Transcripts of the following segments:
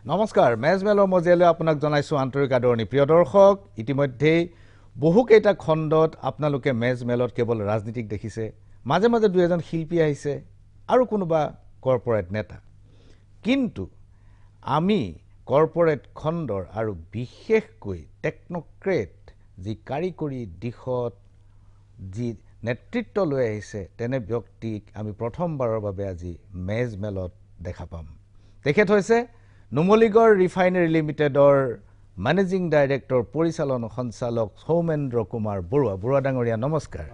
নমস্কাৰ মেজমেলৰ মজিয়ালৈ আপোনাক জনাইছো আন্তৰিক আদৰণি প্ৰিয় দৰ্শক ইতিমধ্যে বহুকেইটা খণ্ডত আপোনালোকে মেজমেলত কেৱল ৰাজনীতিক দেখিছে মাজে মাজে দুই এজন শিল্পী আহিছে আৰু কোনোবা কৰ্পোৰেট নেতা কিন্তু আমি কৰ্পোৰেট খণ্ডৰ আৰু বিশেষকৈ টেকনক্ৰেট যি কাৰিকৰী দিশত যি নেতৃত্ব লৈ আহিছে তেনে ব্যক্তিক আমি প্ৰথমবাৰৰ বাবে আজি মেজমেলত দেখা পাম তেখেত হৈছে নুমলীগড় ৰিফাইনাৰী লিমিটেডৰ মেনেজিং ডাইৰেক্টৰ পৰিচালন সঞ্চালক সৌমেন্দ্ৰ কুমাৰ বৰুৱা ডাঙৰীয়া নমস্কাৰ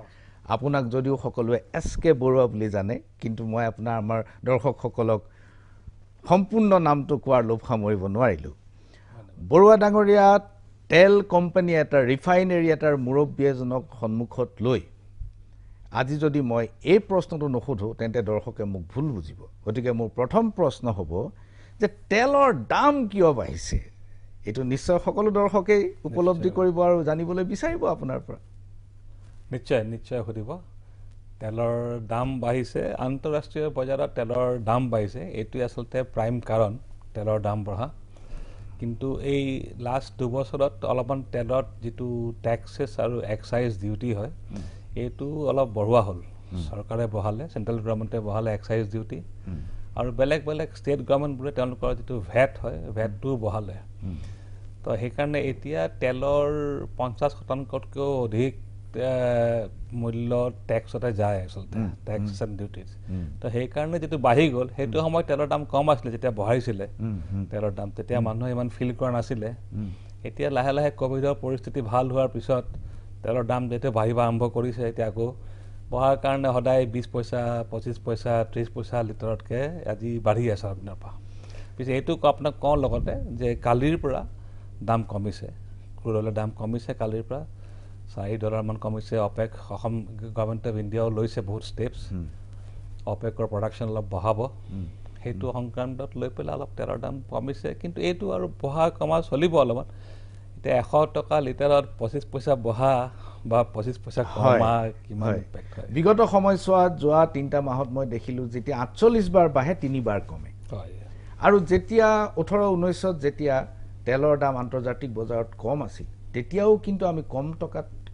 আপোনাক যদিও সকলোৱে এসকে বৰুৱা বুলি জানে কিন্তু মই আপোনাৰ আমাৰ দৰ্শকসকলক সম্পূৰ্ণ নামটো কোৱাৰ লোভ সামৰিব নোৱাৰিলো বৰুৱা ডাঙৰীয়া তেল কোম্পানী এটা ৰিফাইনাৰী এটাৰ মুৰব্বী এজনক সন্মুখত লৈ আজি যদি মই এই প্ৰশ্নটো নসুধো তেন্তে দৰ্শকে মোক ভুল বুজিব গতিকে মোৰ প্ৰথম প্ৰশ্ন হ'ব যে তেলৰ দাম কিয় বাঢ়িছে এটো নিশ্চয় সকলো দৰ্শকেই উপলব্ধি কৰিব আৰু জানিবলৈ বিচাৰিব আপোনাৰ পৰা নিশ্চয় সুধিব তেলৰ দাম বাঢ়িছে আন্তঃৰাষ্ট্ৰীয় বজাৰত তেলৰ দাম বাঢ়িছে এটো আসলতে প্ৰাইম কাৰণ তেলৰ দাম বঢ়া কিন্তু এই লাষ্ট 2 বছৰত অলপমান তেলত যেটো ট্যাক্সেস আৰু এক্সাইজ ডিউটি হয় এটো অলপ বঢ়োৱা হ'ল চৰকাৰে বহালে সেন্ট্ৰেল গভৰ্ণমেণ্টে বহালে এক্সাইজ ডিউটি আৰু বেলেগ ষ্টেট গভৰ্ণমেণ্টবোৰে তেওঁলোকৰ যেটো ভ্যাট হয় ভ্যাটটো বহালে তো সেইকাৰণে এতিয়া তেলৰ 50%তকৈও অধিক মূল্য ট্যাক্সতে যায় আসলতে ট্যাক্স এণ্ড ডিউটিজ তো সেইকাৰণে যেটো বাঢ়ি গ'ল সেইটো সময় তেলৰ দাম কম আছিল যেতিয়া বঢ়াইছিলে তেলৰ দাম তেতিয়া মানুহে ইমান ফিল কৰা নাছিলে এতিয়া লাহে লাহে কোভিডৰ পৰিস্থিতি ভাল হোৱাৰ পিছত তেলৰ দাম যেতিয়া বাঢ়িব আৰম্ভ কৰিছে এতিয়া আকৌ বঢ়াৰ কাৰণে সদায় 20 পইচা 25 পইচা 30 পইচা লিটাৰতকৈ আজি বাঢ়ি আছে আপোনাৰ পৰা পিছে এইটো আপোনাক কওঁ লগতে যে কালিৰ পৰা দাম কমিছে ক্ৰুড অইলৰ দাম কমিছে কালিৰ পৰা $4 মান কমিছে অপেক অসম গভৰ্ণমেণ্ট অফ ইণ্ডিয়াও লৈছে বহুত ষ্টেপছ অপেকৰ প্ৰডাকশ্যন অলপ বঢ়াব সেইটো সংক্ৰান্তত লৈ পেলাই অলপ তেলৰ দাম কমিছে কিন্তু এইটো আৰু বঢ়া কমা চলিব অলপমান এতিয়া 100 টকা লিটাৰত 25 পইচা বঢ়া বা 25 পইচা কমা কিমান ইম্পেক্ট হয় বিগত সময়ছোৱাত যোৱা 3টা মাহত মই দেখিলো যেতিয়া 48 বাৰ বাঢ়ে 3 বাৰ কমে আৰু যেতিয়া 18-19ত যেতিয়া তেলৰ দাম আন্তৰ্জাতিক বজাৰত কম আছিল তেতিয়াও কিন্তু আমি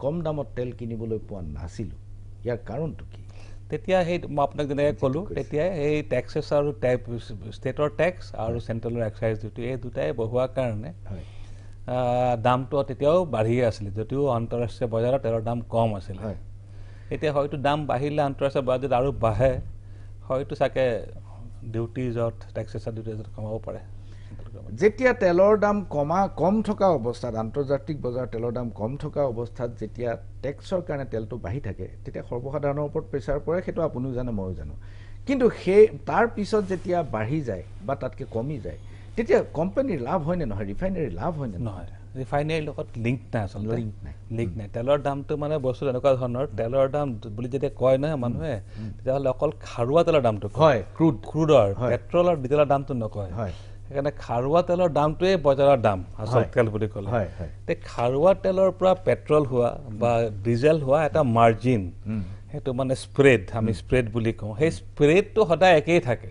কম দামত তেল কিনিবলৈ পোৱা নাছিলো ইয়াৰ কাৰণটো কি তেতিয়া সেই মই আপোনাক যেনে ক'লো তেতিয়া এই ট্যাক্সেস আৰু ষ্টেটৰ ট্যাক্স আৰু চেন্ট্ৰেলৰ এক্সাইজ ডিউটি এই দুটাই বঢ়োৱাৰ কাৰণে দামটো তেতিয়াও বাঢ়ি আছিল যদিও আন্তঃৰাষ্ট্ৰীয় বজাৰত তেলৰ দাম কম আছিল এতিয়া হয়তো দাম বাঢ়িলে আন্তঃৰাষ্ট্ৰীয় বজাৰত আৰু বাঢ়ে হয়তো সাকে ডিউটিজত ট্যাক্সেস আৰু ডিউটিজত কমাব পাৰে যেতিয়া তেলৰ দাম কম থকা অৱস্থাত আন্তৰ্জাতিক বজাৰত তেলৰ দাম কম থকা অৱস্থাত যেতিয়া ট্যাক্সৰ কাৰণে তেলটো বাঢ়ি থাকে তেতিয়া সৰ্বসাধাৰণৰ ওপৰত প্ৰেছাৰ পৰে সেইটো আপুনিও জানে মইও জানো কিন্তু তাৰ পিছত যেতিয়া বাঢ়ি যায় বা তাতকৈ কমি যায় তেতিয়া কোম্পানীৰ লাভ হয় নে নহয় ৰিফাইনাৰী লাভ হয় নে নহয় ৰিফাইনাৰীৰ লগত লিংক নাই আচলতে লিংক নাই তেলৰ দামটো মানে বস্তু এনেকুৱা ধৰণৰ তেলৰ দাম বুলি যেতিয়া কয় নহয় মানুহে তেতিয়াহ'লে অকল খাৰুৱা তেলৰ দামটো হয় ক্ৰুডৰ পেট্ৰল আৰু ডিজেলৰ দামটো নকয় সেইকাৰণে খাৰুৱা তেলৰ দামটোৱে বজাৰৰ দাম আচল তেল বুলি ক'লে তে খাৰুৱা তেলৰ পৰা পেট্ৰল হোৱা বা ডিজেল হোৱা এটা মাৰ্জিন সেইটো মানে স্প্ৰেড আমি স্প্ৰেড বুলি কওঁ সেই স্প্ৰেডটো সদায় একেই থাকে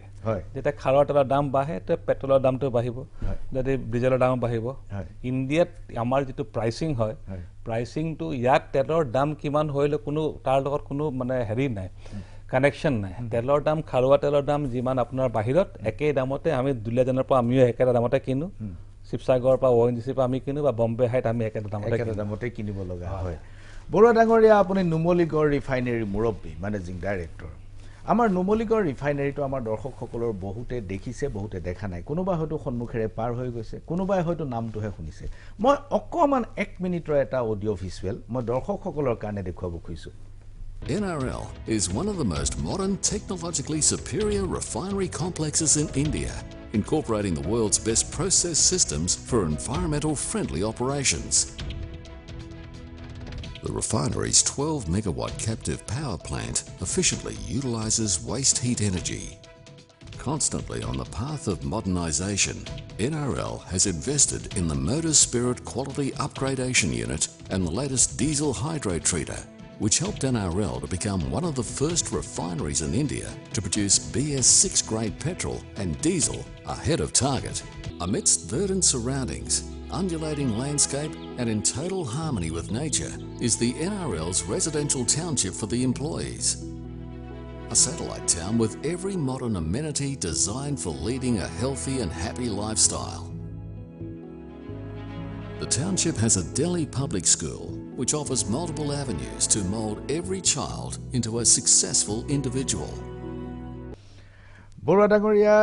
যেতিয়া খাৰুৱা তেলৰ দাম বাঢ়ে তে পেট্ৰলৰ দামটো বাঢ়িব যদি ডিজেলৰ দাম বাঢ়িব ইণ্ডিয়াত আমাৰ যেটো প্ৰাইচিং হয় প্ৰাইচিংটো ইয়াত তেলৰ দাম কিমান হইলে কোনো তাৰ লগত কোনো মানে হেৰি নাই কানেকশন নাই তেলৰ দাম খাৰুৱা তেলৰ দাম যিমান আপোনাৰ বাহিৰত একে দামতে আমি দুলীয়াজনৰ পৰা আমিও একে দামতে কিনো শিৱসাগৰৰ পৰা ONGC পৰা আমি কিনো বা বম্বে হাইট আমি একে দামতে কিনিব লগা হয় বৰুৱা ডাঙৰীয়া আপুনি নুমলীগড় ৰিফাইনাৰী মুৰব্বী মেনেজিং ডাইৰেক্টৰ আমাৰ নুমলীগড় ৰিফাইনাৰীটো আমাৰ দৰ্শকসকলৰ বহুতে দেখিছে বহুতে দেখা নাই কোনোবা হয়তো সন্মুখেৰে পাৰ হৈ গৈছে কোনোবাই হয়তো নামটোহে শুনিছে মই অকমান 1 মিনিটৰ এটা অডিও ভিজুৱেল মই দৰ্শকসকলৰ কাৰণে দেখুৱাব খুজিছো NRL is one of the most modern, technologically superior refinery complexes in India, incorporating the world's best process systems for environmental friendly operations. The refinery's 12-megawatt captive power plant efficiently utilizes waste heat energy. Constantly on the path of modernization, NRL has invested in the Motor Spirit Quality Upgradation Unit and the latest diesel hydrotreater, which helped NRL to become one of the first refineries in India to produce BS6 grade petrol and diesel ahead of target. Amidst verdant surroundings, undulating landscape, and in total harmony with nature is the NRL's residential township for the employees. A satellite town with every modern amenity designed for leading a healthy and happy lifestyle. The township has a Delhi public school which offers multiple avenues to mould every child into a successful individual. Barua ডাঙৰীয়া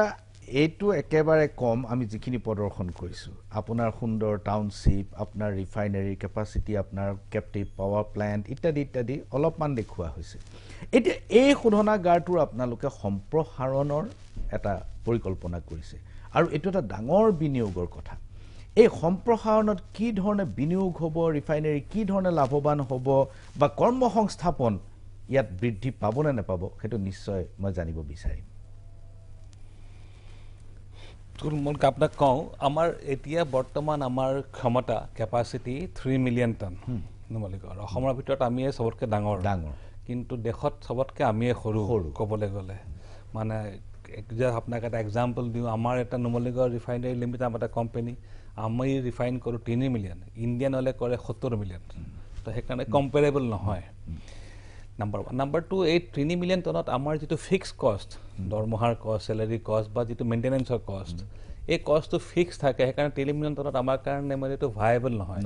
এইটো একেবাৰে কম আমি যিখিনি প্ৰদৰ্শন কৰিছোঁ আপোনাৰ সুন্দৰ township আপোনাৰ ৰিফাইনাৰী কেপাচিটি আপোনাৰ কেপটিভ পাৱাৰ প্লান্ট ইত্যাদি ইত্যাদি অলপমান দেখুওৱা হৈছে এতিয়া এই শোধনাগাৰটোৰ আপোনালোকে সম্প্ৰসাৰণৰ এটা পৰিকল্পনা কৰিছে আৰু এইটো এটা ডাঙৰ বিনিয়োগৰ কথা এই সম্প্ৰসাৰণত কি ধৰণে বিনিয়োগ হ'ব ৰিফাইনাৰী কি ধৰণে লাভৱান হ'ব বা কৰ্মসংস্থাপন ইয়াত বৃদ্ধি পাব নে নাপাব সেইটো নিশ্চয় মই জানিব বিচাৰিম মই আপোনাক কওঁ আমাৰ এতিয়া বৰ্তমান আমাৰ ক্ষমতা কেপাচিটি 3 মিলিয়ন টন নুমলীগড় অসমৰ ভিতৰত আমি সবতকৈ ডাঙৰ কিন্তু দেশত সবতকৈ আমি সৰু ক'বলৈ গ'লে মানে যে আপোনাক এটা এক্সাম্পল দিওঁ আমাৰ এটা নুমলীগড় ৰিফাইনাৰী লিমিটেড আমাৰ এটা কোম্পানী আমি ৰিফাইন কৰোঁ 3 মিলিয়ন ইণ্ডিয়ান অইলে কৰে 70 মিলিয়ন তো সেইকাৰণে কম্পেৰেবল নহয় নাম্বাৰ 1 নাম্বাৰ 2 এই 3 মিলিয়ন টনত আমাৰ যিটো ফিক্সড কষ্ট দৰমহাৰ কষ্ট চেলাৰী কষ্ট বা যিটো মেইনটেনেন্সৰ কষ্ট এই কষ্টটো ফিক্স থাকে সেইকাৰণে 3 মিলিয়ন টনত আমাৰ কাৰণে মানে এইটো ভায়াবল নহয়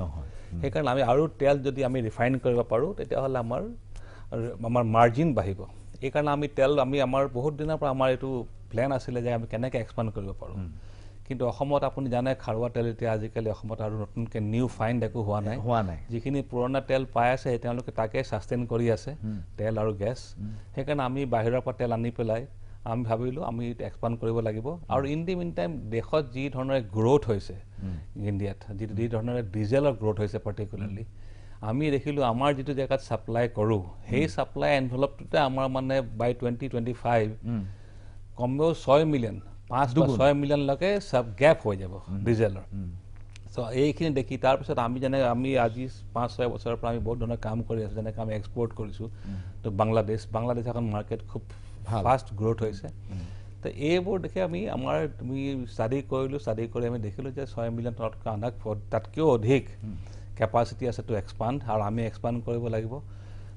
সেইকাৰণে আমি আৰু তেল যদি আমি ৰিফাইন কৰিব পাৰোঁ তেতিয়াহ'লে আমাৰ মাৰ্জিন বাঢ়িব এইকাৰণে আমি তেল আমি আমাৰ বহুত দিনৰ পৰা আমাৰ এইটো প্লেন আছিলে যে আমি কেনেকৈ এক্সপাণ্ড কৰিব পাৰোঁ কিন্তু অসমত আপুনি জানে খাৰুৱা তেল এতিয়া আজিকালি অসমত আৰু নতুনকৈ নিউ ফাইণ্ড একো হোৱা নাই যিখিনি পুৰণা তেল পাই আছে তেওঁলোকে তাকে ছাষ্টেইন কৰি আছে তেল আৰু গেছ সেইকাৰণে আমি বাহিৰৰ পৰা তেল আনি পেলাই আমি ভাবিলোঁ আমি এক্সপাণ্ড কৰিব লাগিব আৰু ইন দি মিন টাইম দেশত যি ধৰণে গ্ৰ'থ হৈছে ইণ্ডিয়াত যি ধৰণে ডিজেলৰ গ্ৰ'থ হৈছে পাৰ্টিকুলাৰলি আমি দেখিলোঁ আমাৰ যিটো জেগাত ছাপ্লাই কৰোঁ সেই ছাপ্লাই এনভেলপটোতে আমাৰ মানে বাই 2025 কমেও 6 মিলিয়ন 5 বা 6 মিলিয়নলৈকে সব গেপ হৈ যাব ডিজেলৰ চ' এইখিনি দেখি তাৰপিছত আমি যেনে আমি আজি 5-6 বছৰৰ পৰা আমি বহুত ধৰণৰ কাম কৰি আছোঁ যেনেকৈ আমি এক্সপৰ্ট কৰিছোঁ তো বাংলাদেশ এখন মাৰ্কেট খুব ফাষ্ট গ্ৰ'থ হৈছে তো এইবোৰ দেখি আমি আমাৰ তুমি ষ্টাডি কৰিলোঁ ষ্টাডি কৰি আমি দেখিলোঁ যে 6 মিলিয়ন টনতকৈ তাতকৈও অধিক কেপাচিটি আছে টু এক্সপাণ্ড আৰু আমি এক্সপাণ্ড কৰিব লাগিব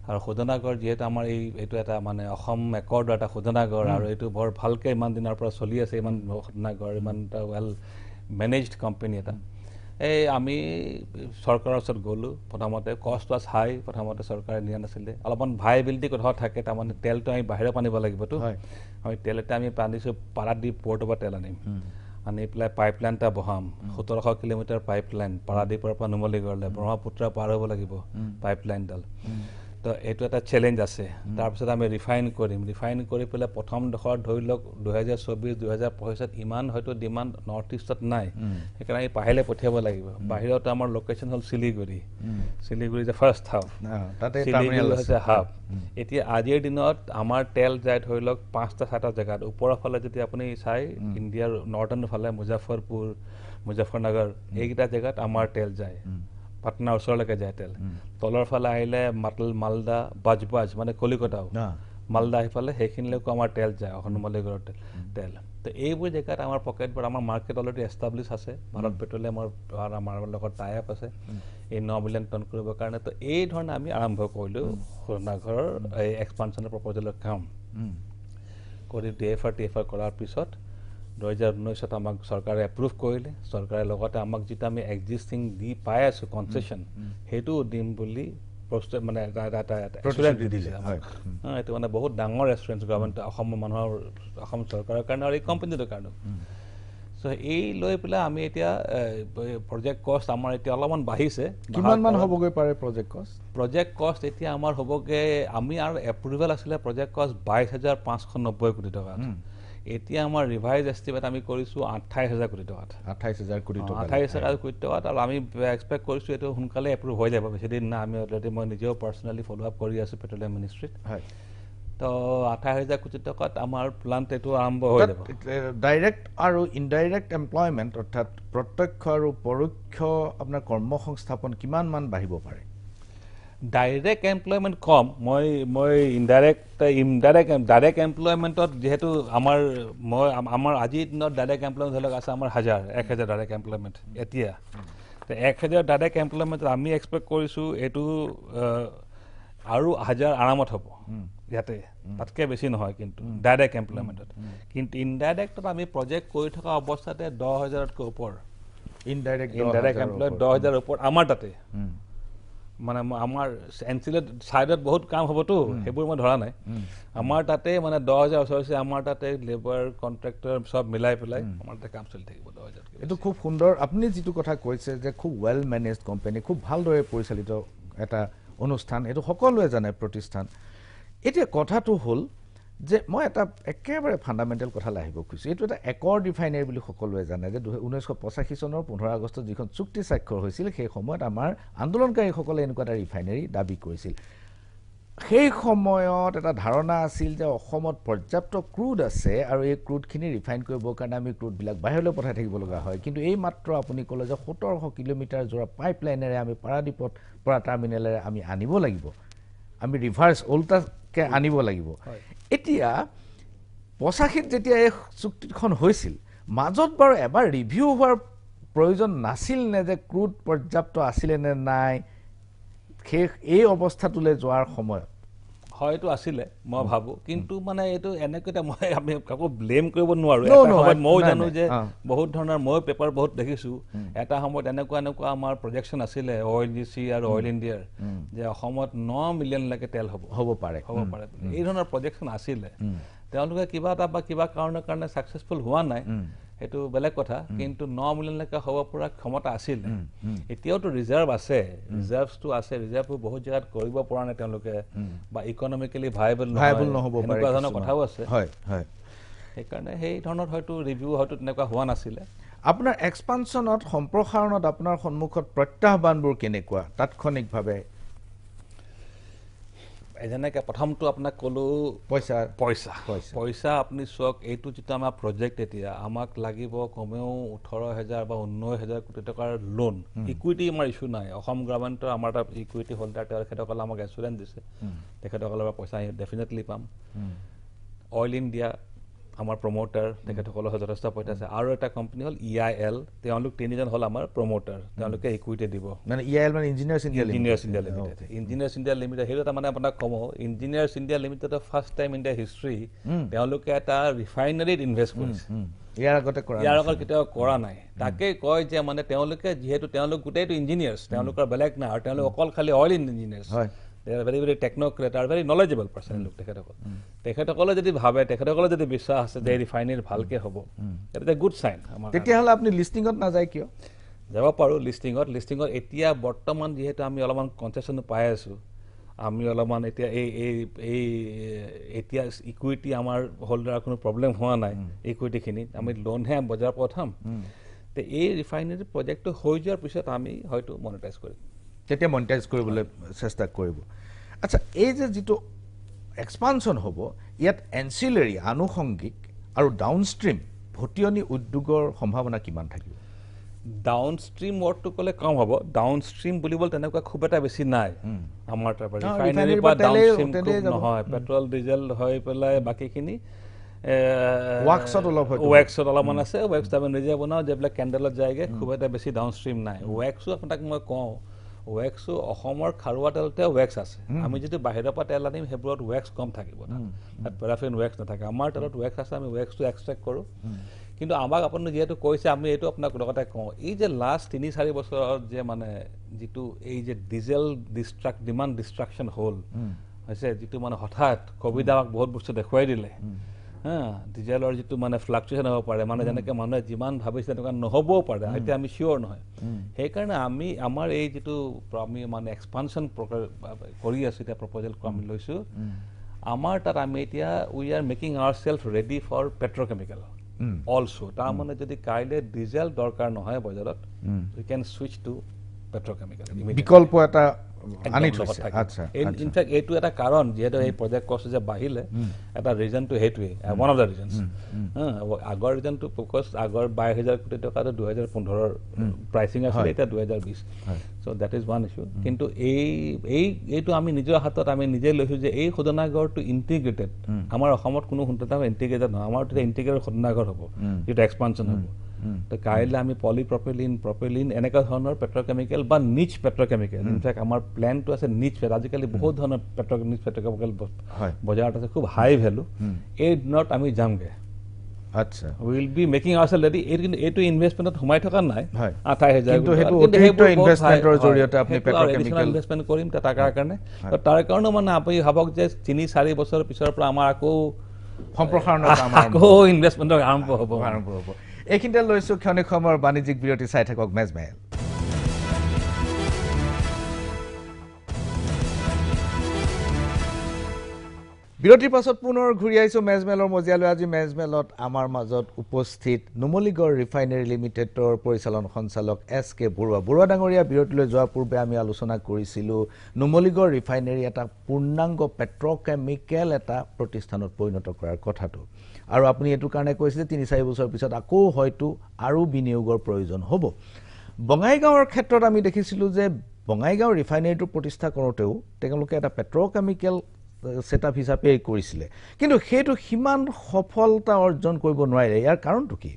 আৰু শোধনাগাৰ যিহেতু আমাৰ এইটো এটা মানে অসম একৰ্ডৰ এটা শোধনাগাৰ আৰু এইটো বৰ ভালকৈ ইমান দিনৰ পৰা চলি আছে ইমান শোধনাগাৰ ইমান এটা ৱেল মেনেজড কোম্পানী এটা এই আমি চৰকাৰৰ ওচৰত গ'লোঁ প্ৰথমতে কষ্ট ৱাজ হাই প্ৰথমতে চৰকাৰে নিয়া নাছিলে অলপমান ভাইবিলিটি কথা থাকে তাৰমানে তেলটো আমি বাহিৰৰ পৰা আনিব লাগিবতো আমি তেল এটা আমি আনিছোঁ পাৰাদ্বীপ পৰ্টৰ পৰা তেল আনিম আনি পেলাই পাইপলাইন এটা বহাম 1700 কিলোমিটাৰ পাইপলাইন পাৰাদ্বীপৰ পৰা নুমলীগড়লৈ ব্ৰহ্মপুত্ৰ পাৰ হ'ব লাগিব পাইপলাইনডাল তো এইটো এটা চেলেঞ্জ আছে তাৰপিছত আমি ৰিফাইন কৰি পেলাই প্ৰথম ডোখৰত ধৰি লওক 2024-2025 ইমান হয়তো ডিমাণ্ড নৰ্থ ইষ্টত নাই সেইকাৰণে আমি বাহিৰলৈ পঠিয়াব লাগিব বাহিৰত আমাৰ লোকেশ্যন হ'ল শিলিগুৰি যে ফাৰ্ষ্ট হাব এতিয়া আজিৰ দিনত আমাৰ তেল যায় ধৰি লওক 5-7টা জেগাত ওপৰৰ ফালে যদি আপুনি চাই ইণ্ডিয়াৰ নৰ্থাৰ্ণ ফালে মুজাফৰনগৰ এইকেইটা জেগাত আমাৰ তেল যায় পাটনাৰ ওচৰলৈকে যায় তেল তলৰ ফালে আহিলে মালদা বাজবাজ মানে কলিকতাও মালদা সেইফালে সেইখিনিলৈকো আমাৰ তেল যায় নুমলীগড়ৰ তেল তো এইবোৰ জেগাত আমাৰ পকেটবোৰ আমাৰ মাৰ্কেট অলৰেডি এষ্টাব্লিছ আছে ভাৰত পেট্ৰলিয়ামৰ আমাৰ লগত টাই আপ আছে এই 9 মিলিয়ন টন কৰিবৰ কাৰণে তো এই ধৰণে আমি আৰম্ভ কৰিলোঁ শোধনাগাৰৰ এই এক্সপানশ্যনৰ প্ৰপ'জেলৰ কাম কৰি DFR কৰাৰ পিছত 2019 আমাক চৰকাৰে এপ্ৰুভ কৰিলে চৰকাৰে লগতে আমাক যিটো আমি এক্সিষ্টিং দি পাই আছোঁ কনচেশ্যন সেইটো দিম বুলি মানে এটা এচুৰেঞ্চ দি দিলে এইটো মানে বহুত ডাঙৰ এচুৰেঞ্চ গভৰ্ণমেণ্ট অসমৰ মানুহৰ অসম চৰকাৰৰ কাৰণে আৰু এই কোম্পানীটোৰ কাৰণে চ' এই লৈ পেলাই আমি এতিয়া প্ৰজেক্ট কষ্ট আমাৰ এতিয়া অলপমান বাঢ়িছে কিমানমান হ'বগৈ পাৰে প্ৰজেক্ট কষ্ট এতিয়া আমাৰ হ'বগৈ আমি আৰু এপ্ৰুভেল আছিলে প্ৰজেক্ট কষ্ট 22,590 কোটি টকা এতিয়া আমাৰ ৰিভাইজ এষ্টিমেট আমি কৰিছোঁ 28,000 কোটি টকাত 28,000 কোটি টকাত আৰু আমি এক্সপেক্ট কৰিছোঁ এইটো সোনকালে এপ্ৰুভ হৈ যাব বেছিদিন না আমি অলৰেডি মই নিজেও পাৰ্চনেলি ফ'ল' আপ কৰি আছোঁ পেট্ৰলিয়াম মিনিষ্ট্ৰীত তো 28,000 কোটি টকাত আমাৰ প্লাণ্ট এইটো আৰম্ভ হৈ যাব ডাইৰেক্ট আৰু ইনডাইৰেক্ট এমপ্লয়মেণ্ট অৰ্থাৎ প্ৰত্যক্ষ আৰু পৰোক্ষ আপোনাৰ কৰ্মসংস্থাপন কিমানমান বাঢ়িব পাৰে ডাইৰেক্ট এমপ্লয়মেণ্ট কম মই ডাইৰেক্ট এমপ্লয়মেণ্টত যিহেতু আমাৰ আজিৰ দিনত ডাইৰেক্ট এমপ্লয়মেণ্ট ধৰি লওক আছে আমাৰ 1,000 ডাইৰেক্ট এমপ্লয়মেণ্ট এতিয়া 1,000 ডাইৰেক্ট এমপ্লয়মেণ্টত আমি এক্সপেক্ট কৰিছোঁ এইটো আৰু 1,000 আৰামত হ'ব ইয়াতে তাতকৈ বেছি নহয় কিন্তু ডাইৰেক্ট এমপ্লয়মেণ্টত কিন্তু ইনডাইৰেক্টত আমি প্ৰজেক্ট কৰি থকা অৱস্থাতে 10,000তকৈ ওপৰ ইনডাইৰেক্ট এমপ্লয় 10,000 ওপৰত আমাৰ তাতে মানে আমাৰ এনচিলত ছাইডত বহুত কাম হ'বতো সেইবোৰ মই ধৰা নাই আমাৰ তাতে মানে 10,000 ওচৰ আমাৰ তাতে লেবাৰ কণ্ট্ৰেক্টৰ চব মিলাই পেলাই আমাৰ তাতে কাম চলি থাকিব 10,000। এইটো খুব সুন্দৰ আপুনি যিটো কথা কৈছে যে খুব ৱেল মেনেজড কোম্পানী খুব ভালদৰে পৰিচালিত এটা অনুষ্ঠান এইটো সকলোৱে জানে প্ৰতিষ্ঠান এতিয়া কথাটো হ'ল যে মই এটা একেবাৰে ফাণ্ডামেণ্টেল কথালৈ আহিব খুজিছোঁ এইটো এটা একৰ ৰিফাইনেৰী বুলি সকলোৱে জানে যে 1985 চনৰ 15 আগষ্টত যিখন চুক্তি স্বাক্ষৰ হৈছিল সেই সময়ত আমাৰ আন্দোলনকাৰীসকলে এনেকুৱা এটা ৰিফাইনেৰী দাবী কৰিছিল সেই সময়ত এটা ধাৰণা আছিল যে অসমত পৰ্যাপ্ত ক্ৰুড আছে আৰু এই ক্ৰুডখিনি ৰিফাইন কৰিবৰ কাৰণে আমি ক্ৰুডবিলাক বাহিৰলৈ পঠাই থাকিব লগা হয় কিন্তু এই মাত্ৰ আপুনি ক'লে যে 1700 কিলোমিটাৰ যোৰা পাইপলাইনেৰে আমি পাৰাদ্বীপত পৰা টাৰ্মিনেলেৰে আমি আনিব লাগিব আমি ৰিভাৰ্ছ ওল্টাকৈ আনিব লাগিব এতিয়া 85ত যেতিয়া এই চুক্তিখন হৈছিল মাজত বাৰু এবাৰ ৰিভিউ হোৱাৰ প্ৰয়োজন নাছিল নে যে ক্ৰুড পৰ্যাপ্ত আছিলে নে নাই এই অৱস্থাটোলৈ যোৱাৰ সময়ত হয়তো আছিলে মই ভাবোঁ কিন্তু মানে এইটো এনেকৈ আমি কাকো ব্লেম কৰিব নোৱাৰোঁ ময়ো জানো যে বহুত ধৰণৰ ময়ো পেপাৰ বহুত দেখিছোঁ এটা সময়ত এনেকুৱা আমাৰ প্ৰজেকশ্যন আছিলে ONGC আৰু অইল ইণ্ডিয়াৰ যে অসমত 9 মিলিয়নলৈকে তেল হ'ব পাৰে এই ধৰণৰ প্ৰজেকশ্যন আছিলে তেওঁলোকে কিবা এটা বা কিবা কাৰণৰ কাৰণে ছাকচেছফুল হোৱা নাই সেইটো বেলেগ কথা কিন্তু 9 মিলিয়নলৈকে হ'ব পৰা ক্ষমতা আছিল এতিয়াওতো ৰিজাৰ্ভ আছে ৰিজাৰ্ভটো আছে ৰিজাৰ্ভবোৰ বহুত জেগাত কৰিব পৰা নাই তেওঁলোকে বা ইকনমিকেলি ভাইবল নহ'ব পাৰে এনেকুৱা ধৰণৰ কথাও আছে হয় হয় সেইকাৰণে সেই ধৰণৰ হয়তো ৰিভিউ হয়তো তেনেকুৱা হোৱা নাছিলে আপোনাৰ এক্সপানশ্যনত সম্প্ৰসাৰণত আপোনাৰ সন্মুখত প্ৰত্যাহ্বানবোৰ কেনেকুৱা তাৎক্ষণিকভাৱে যেনেকৈ প্ৰথমটো আপোনাক ক'লোঁ পইচা আপুনি চাওক এইটো যিটো আমাৰ প্ৰজেক্ট এতিয়া আমাক লাগিব কমেও 18,000 বা 19,000 কোটি টকাৰ লোন ইকুইটি আমাৰ ইছ্যু নাই অসম গভৰ্ণমেণ্টৰ আমাৰ এটা ইকুইটি হোল্ডাৰ তেখেতসকলে আমাক এচুৰেঞ্চ দিছে তেখেতসকলৰ পৰা পইচা ডেফিনেটলি পাম অইল ইণ্ডিয়া আমাৰ প্ৰমোটাৰ তেখেতসকলৰ যথেষ্ট পইচা আছে আৰু এটা কোম্পানী হ'ল EIL তেওঁলোক তিনিজন হ'ল আমাৰ প্ৰমোটাৰ তেওঁলোকে ইকুইটি দিব মানে EIL মানে ইঞ্জিনিয়াৰ্ছ ইণ্ডিয়া লিমিটেড সেইটো এটা মানে আপোনাক কওঁ ইঞ্জিনিয়াৰ্ছ ইণ্ডিয়া লিমিটেডৰ first time in the history তেওঁলোকে এটা ৰিফাইনাৰীত ইনভেষ্ট কৰিছে ইয়াৰ আগত কেতিয়াও কৰা নাই তাকে কয় যে মানে তেওঁলোকে যিহেতু তেওঁলোক গোটেইটো ইঞ্জিনিয়াৰ্ছ তেওঁলোকৰ বেলেগ নাই আৰু তেওঁলোক অকল খালি oil engineers they are very technocrat are very knowledgeable person লোক তেখেতসকলে যদি ভাবে তেখেতসকলে যদি বিশ্বাস আছে যে ৰিফাইনাৰী ভালকে হ'ব এটা গুড চাইন আমাৰ তেতিয়াহ'লে আপুনি লিষ্টিঙত নাযায় কিয় যাব পাৰোঁ লিষ্টিঙত এতিয়া বৰ্তমান যিহেতু আমি অলপমান কনচেশ্যন পাই আছোঁ আমি অলপমান এতিয়া এই এতিয়া ইকুইটি আমাৰ হোল্ডাৰৰ কোনো প্ৰব্লেম হোৱা নাই ইকুইটিখিনিত আমি লোনহে বজাৰ পঠাম তে এই ৰিফাইনাৰী প্ৰজেক্টটো হৈ যোৱাৰ পিছত আমি হয়তো মনিটাইজ কৰিম তেতিয়া মনিটাইজ কৰিবলৈ চেষ্টা কৰিব আচ্ছা এই যে যিটো এক্সপানশ্যন হ'ব ইয়াত এনচিলাৰী আনুষংগিক আৰু ডাউনষ্ট্ৰীম ভটিয়নি উদ্যোগৰ সম্ভাৱনা কিমান থাকিব ডাউনষ্ট্ৰীম ৱৰ্ডটো ক'লে কম হ'ব ডাউনষ্ট্ৰীম বুলিবলৈ তেনেকুৱা খুব এটা বেছি নাই আমাৰ তাৰ পৰা ৰিফাইনাৰীৰ পৰা ডাউনষ্ট্ৰীম নহয় পেট্ৰল ডিজেল হৈ পেলাই বাকীখিনি ৱেক্সত অলপমান আছে ৱেক্স আমি নিজে বনাওঁ যিবিলাক কেণ্ডেলত যায়গৈ খুব এটা বেছি ডাউনষ্ট্ৰীম নাই ৱেক্সো আপোনাক মই কওঁ ৱেক্সো অসমৰ খাৰুৱা তেলতে ৱেক্স আছে আমি যদি বাহিৰৰ পৰা তেল আনিম সেইবোৰত ৱেক্স কম থাকিব তাত পেৰাফিন ৱেক্স নাথাকে আমাৰ তেলত ৱেক্স আছে আমি ৱেক্সটো এক্সট্ৰেক্ট কৰোঁ কিন্তু আমাক আপুনি যিহেতু কৈছে আমি এইটো আপোনাক লগতে কওঁ এই যে লাষ্ট 3-4 বছৰত যে মানে যিটো এই যে ডিজেল ডিমাণ্ড ডিষ্ট্ৰাকশ্যন হ'ল হৈছে যিটো মানে হঠাৎ ক'ভিডে আমাক বহুত বস্তু দেখুৱাই দিলে ডিজেলৰ যিটো মানে ফ্লাকচুৱেশ্যন হ'ব পাৰে মানে যেনেকৈ মানুহে যিমান ভাবিছে তেনেকুৱা নহ'বও পাৰে এতিয়া আমি চিয়'ৰ নহয় সেইকাৰণে আমাৰ এই যিটো আমি মানে এক্সপানশ্যন কৰি আছোঁ এতিয়া প্ৰপ'জেলটো আমি লৈছোঁ আমাৰ তাত আমি এতিয়া we are making our self ready for petrochemical also' তাৰমানে যদি কাইলৈ ডিজেল দৰকাৰ নহয় বজাৰত we can switch to petrochemical বিকল্প এটা আনি থৈছে আচ্ছা ইনফেক্ট এইটো এটা কাৰণ যেহেতু এই প্ৰজেক্ট কষ্ট যে বাঢ়িলে এটা ৰিজনটো সেইটোৱে ওৱান অফ দ্য ৰিজনছ আগৰ ৰিজনটো ফ'কাছ আগৰ 22,000 কোটি টকাটো 2015 প্ৰাইচিং আছিলে এতিয়া 2020 চ' দেট ইজ ওৱান ইছ্যু কিন্তু এইটো আমি নিজৰ হাতত আমি নিজে লৈছোঁ যে এই শোধনাগাৰটো ইণ্টিগ্ৰেটেড আমাৰ অসমত কোনো শোধনাগাৰ ইণ্টিগ্ৰেটেড নহয় আমাৰ তেতিয়া ইণ্টিগ্ৰেটেড শোধনাগাৰ হ'ব যিটো এক্সপানশ্যন হ'ব তো কাইলৈ আমি প্ৰপেলিন এনেকুৱা ধৰণৰ পেট্ৰকেমিকেল বা নিচ পেট্ৰকেমিকেল ইনফেক্ট আমাৰ প্লেনটো আছে নিচ আজিকালি বহুত ধৰণৰ নিচ পেট্ৰকেমিকেল বজাৰত আছে খুব হাই ভেলু এই দিনত আমি যামগৈ আচ্ছা উইল বি মেকিং আৱাৰছেল্ফ ৰেডি এইটো ইনভেষ্টমেণ্টত সোমাই থকা নাই 28,000 কিন্তু সেইটো অতিৰিক্ত ইনভেষ্টমেণ্টৰ জৰিয়তে আপুনি পেট্ৰকেমিকেল ইনভেষ্টমেণ্ট কৰিম তাৰ কাৰণে তাৰ কাৰণেও মানে আপুনি ভাবক যে 3-4 বছৰৰ পিছৰ পৰা আমাৰ আকৌ সম্প্ৰসাৰণৰ কাম আকৌ ইনভেষ্টমেণ্টৰ আৰম্ভ হ'ব এইখিনিতে লৈছোঁ ক্ষণিক সময়ৰ বাণিজ্যিক বিৰতি চাই থাকক মেজমেল বিৰতিৰ পাছত পুনৰ ঘূৰি আহিছোঁ মেজমেলৰ মজিয়ালৈ আজি মেজমেলত আমাৰ মাজত উপস্থিত নুমলীগড় ৰিফাইনেৰী লিমিটেডৰ পৰিচালন সঞ্চালক SK বৰুৱা ডাঙৰীয়া বিৰতিলৈ যোৱাৰ পূৰ্বে আমি আলোচনা কৰিছিলোঁ নুমলীগড় ৰিফাইনেৰী এটা পূৰ্ণাংগ পেট্ৰকেমিকেল এটা প্ৰতিষ্ঠানত পৰিণত কৰাৰ কথাটো আৰু আপুনি এইটো কাৰণে কৈছিলে 3-4 বছৰ পিছত আকৌ হয়তো আৰু বিনিয়োগৰ প্ৰয়োজন হ'ব বঙাইগাঁৱৰ ক্ষেত্ৰত আমি দেখিছিলোঁ যে বঙাইগাঁও ৰিফাইনেৰীটো প্ৰতিষ্ঠা কৰোঁতেও তেওঁলোকে এটা পেট্ৰকেমিকেল সেটআপ হিচাপে কৰিছিলে কিন্তু সেইটো সিমান সফলতা অৰ্জন কৰিব নোৱাৰে ইয়াৰ কাৰণটো কি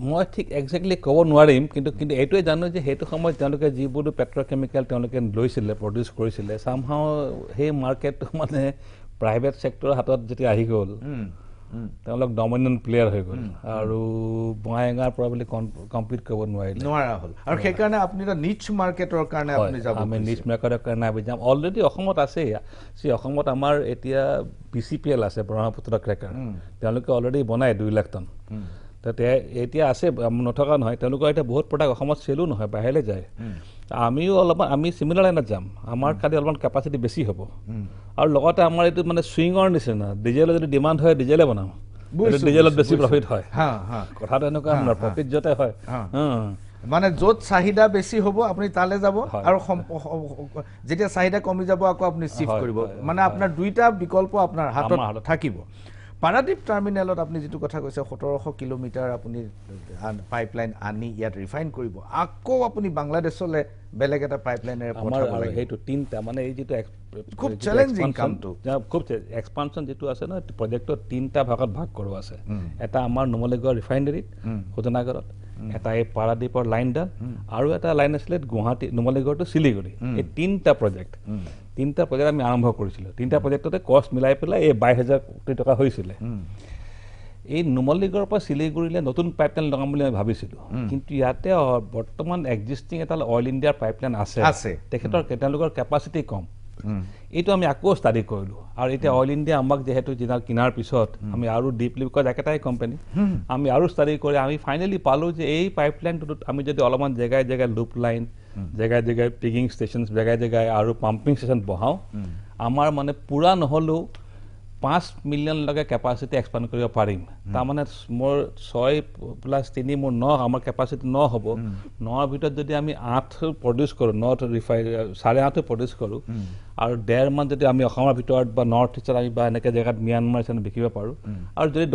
মই ঠিক এক্সাক্টলি ক'ব নোৱাৰিম কিন্তু এইটোৱে জানো যে সেইটো সময়ত তেওঁলোকে যিবোৰ পেট্ৰকেমিকেল তেওঁলোকে লৈছিলে প্ৰডিউচ কৰিছিলে সামহাও সেই মাৰ্কেটটো মানে প্ৰাইভেট সেক্টৰৰ হাতত যেতিয়া আহি গ'ল তেওঁলোক ডমিনেণ্ট প্লেয়াৰ হৈ গ'ল আৰু বঙাইগাঁৱৰ পৰা বুলি কম্পিট কৰিব নোৱাৰা হ'ল আৰু সেইকাৰণে আপুনি এটা নিচ মাৰ্কেটৰ কাৰণে আপুনি যাব আমি নিচ মাৰ্কেটৰ কাৰণে আমি যাম অলৰেডি অসমত আছে অসমত আমাৰ এতিয়া BCPL আছে ব্ৰহ্মপুত্ৰ ক্ৰেকাৰ তেওঁলোকে অলৰেডি বনাই 2 লাখ টন এতিয়া আছে নথকা নহয় তেওঁলোকৰ এতিয়া বহুত প্ৰডাক্ট অসমত চেলো নহয় বাহিৰলৈ যায় আমিও অলপমান আমি চিমিলাৰ লাইনত যাম আমাৰ খালি অলপমান কেপাচিটি বেছি হ'ব আৰু লগতে আমাৰ এইটো মানে সুইঙৰ নিচিনা ডিজেলৰ যদি ডিমাণ্ড হয় ডিজেলে বনাম ডিজেলত বেছি প্ৰফিট হয় কথাটো এনেকুৱা আপোনাৰ প্ৰফিট য'তে হয় মানে য'ত চাহিদা বেছি হ'ব আপুনি তালৈ যাব আৰু যেতিয়া চাহিদা কমি যাব আকৌ আপুনি শিফ্ট কৰিব মানে আপোনাৰ দুইটা বিকল্প আপোনাৰ হাতত থাকিব পাৰাদীপ টাৰ্মিনেলত আপুনি যেটো কথা কৈছে 1700 কিলোমিটাৰ আপুনি পাইপলাইন আনি ইয়াত ৰিফাইন কৰিব আকৌ আপুনি বাংলাদেশলৈ বেলেগ এটা পাইপলাইনেৰে পঠাব লাগিব হেতু তিনটা মানে এই যেটো খুব চ্যালেঞ্জিং কামটো খুব এক্সপানশন যেটো আছে না প্ৰজেক্টৰ তিনটা ভাগত ভাগ কৰোৱা আছে এটা আমাৰ নুমলীগড় ৰিফাইনাৰীত শোধনাগাৰত এটা এই পাৰাদীপৰ লাইনডাল আৰু এটা লাইন আছিল গুৱাহাটী নুমলীগড় টু শিলিগুৰি এই তিনটা প্ৰজেক্ট আমি আৰম্ভ কৰিছিলোঁ তিনটা প্ৰজেক্টতে কষ্ট মিলাই পেলাই এই 22,000 কোটি টকা হৈছিল এই নুমলীগড়ৰ পৰা শিলিগুৰিলৈ নতুন পাইপলাইন লগাম বুলি আমি ভাবিছিলোঁ কিন্তু ইয়াতে বৰ্তমান এক্সিষ্টিং এটা অইল ইণ্ডিয়াৰ পাইপলাইন আছে তেওঁলোকৰ কেপাচিটি কম এইটো আমি আকৌ ষ্টাডি কৰিলোঁ আৰু এতিয়া অইল ইণ্ডিয়া আমাক যেহেতু কিনাৰ পিছত আমি আৰু ডিপলি বিকজ একেটাই কোম্পানী আমি আৰু ষ্টাডি কৰি আমি ফাইনেলি পালোঁ যে এই পাইপলাইনটোত আমি যদি অলপমান জেগাই লুপ লাইন জেগাই পিগিং ষ্টেচন জেগাই আৰু পাম্পিং ষ্টেচন বহাওঁ আমাৰ মানে পুৰা নহ'লেও 5 মিলিয়ন লগে কেপাচিটি এক্সপান্ড কৰিব পাৰিম তাৰমানে মোৰ 6+3 মোৰ 9 আমাৰ কেপাচিটি 9 হ'ব 9ৰ ভিতৰত যদি আমি 8 প্ৰডিউচ কৰোঁ 9 ৰিফাইন 8.5 প্ৰডিউচ কৰোঁ আৰু 1.5 মান যদি আমি অসমৰ ভিতৰত বা নৰ্থ ইষ্টত আমি বা এনেকৈ জেগাত ম্যানমাৰ চেন বিকিব পাৰোঁ আৰু যদি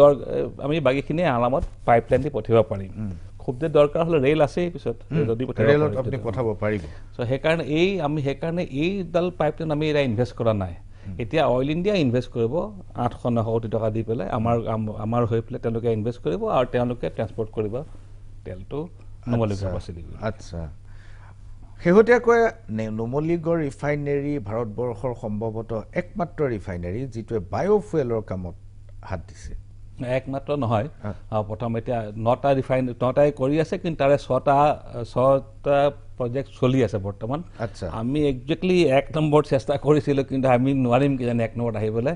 আমি বাকীখিনি আৰামত পাইপলাইন দি পঠিয়াব পাৰিম খুব যে দৰকাৰ হ'লে ৰেল আছে পিছত যদি ৰেলত আপুনি পঠাব পাৰিব চ' সেইকাৰণে এইডাল পাইপলাইন আমি এটা ইনভেষ্ট কৰা নাই এতিয়া অইল ইণ্ডিয়া ইনভেষ্ট কৰিব 800-900 কোটি টকা দি পেলাই আমাৰ হৈ পেলাই তেওঁলোকে ইনভেষ্ট কৰিব আৰু তেওঁলোকে ট্ৰান্সপৰ্ট কৰিব তেলটো নুমলীগড় শিলিগুৰি আচ্ছা শেহতীয়াকৈ নুমলীগড় ৰিফাইনেৰী ভাৰতবৰ্ষৰ সম্ভৱতঃ একমাত্ৰ ৰিফাইনেৰী যিটোৱে বায়'ফুৱেলৰ কামত হাত দিছে একমাত্ৰ নহয় প্ৰথম এতিয়া 9টাই কৰি আছে কিন্তু তাৰে 6টা প্ৰজেক্ট চলি আছে বৰ্তমান আমি একজেক্টলি 1 নম্বৰত চেষ্টা কৰিছিলোঁ কিন্তু আমি নোৱাৰিম কিজানি 1 নম্বৰত আহিবলৈ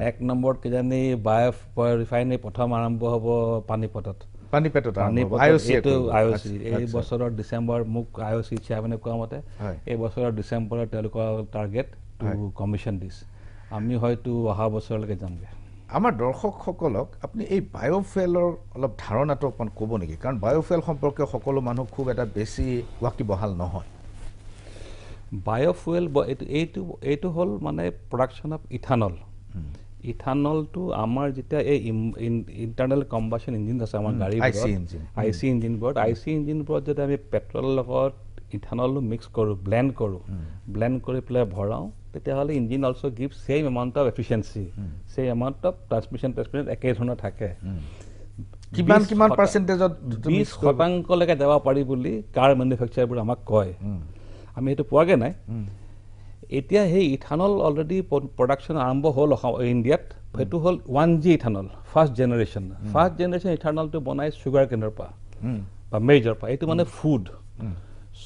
1 নম্বৰত কিজানি বায়' ৰিফাইনেৰী প্ৰথম আৰম্ভ হ'ব পানীপেটত IOC এই বছৰৰ ডিচেম্বৰ মোক IOC চেয়াৰমেনে কোৱা মতে এই বছৰৰ ডিচেম্বৰত তেওঁলোকৰ টাৰ্গেট টু কমিশ্যন দিছ আমি হয়তো অহা বছৰলৈকে যামগৈ আমাৰ দৰ্শকসকলক আপুনি এই বায়'ফুৱেলৰ অলপ ধাৰণাটো অকণ ক'ব নেকি কাৰণ বায়'ফুৱেল সম্পৰ্কে সকলো মানুহ খুব এটা বেছি ৱাকিবহাল নহয় বায়োফুয়েল এইটো হ'ল মানে প্ৰডাকশ্যন অফ ইথানল ইথানলটো আমাৰ যেতিয়া এই ইণ্টাৰনেল কম্বাশ্যন ইঞ্জিন আছে আমাৰ গাড়ীবোৰত IC ইঞ্জিনবোৰত যদি আমি পেট্ৰলৰ লগত ইথানলটো মিক্স কৰোঁ ব্লেণ্ড কৰি পেলাই ভৰাওঁ তেতিয়াহ'লে engine also' give same amount of efficiency same amount of transmission একেধৰণৰ থাকে কিমান পাৰ্চেণ্টেজত 20% যাব পাৰি বুলি কাৰ মেনুফেকচাৰবোৰ আমাক কয় আমি সেইটো পোৱাগৈ নাই এতিয়া সেই ইথানল অলৰেডি প্ৰডাকশ্যন আৰম্ভ হ'ল ইণ্ডিয়াত সেইটো হ'ল 1G ইথানল ফাৰ্ষ্ট জেনেৰেশ্যন ইথানলটো বনাই চুগাৰ কেনৰ পৰা বা মেজৰ পৰা এইটো মানে ফুড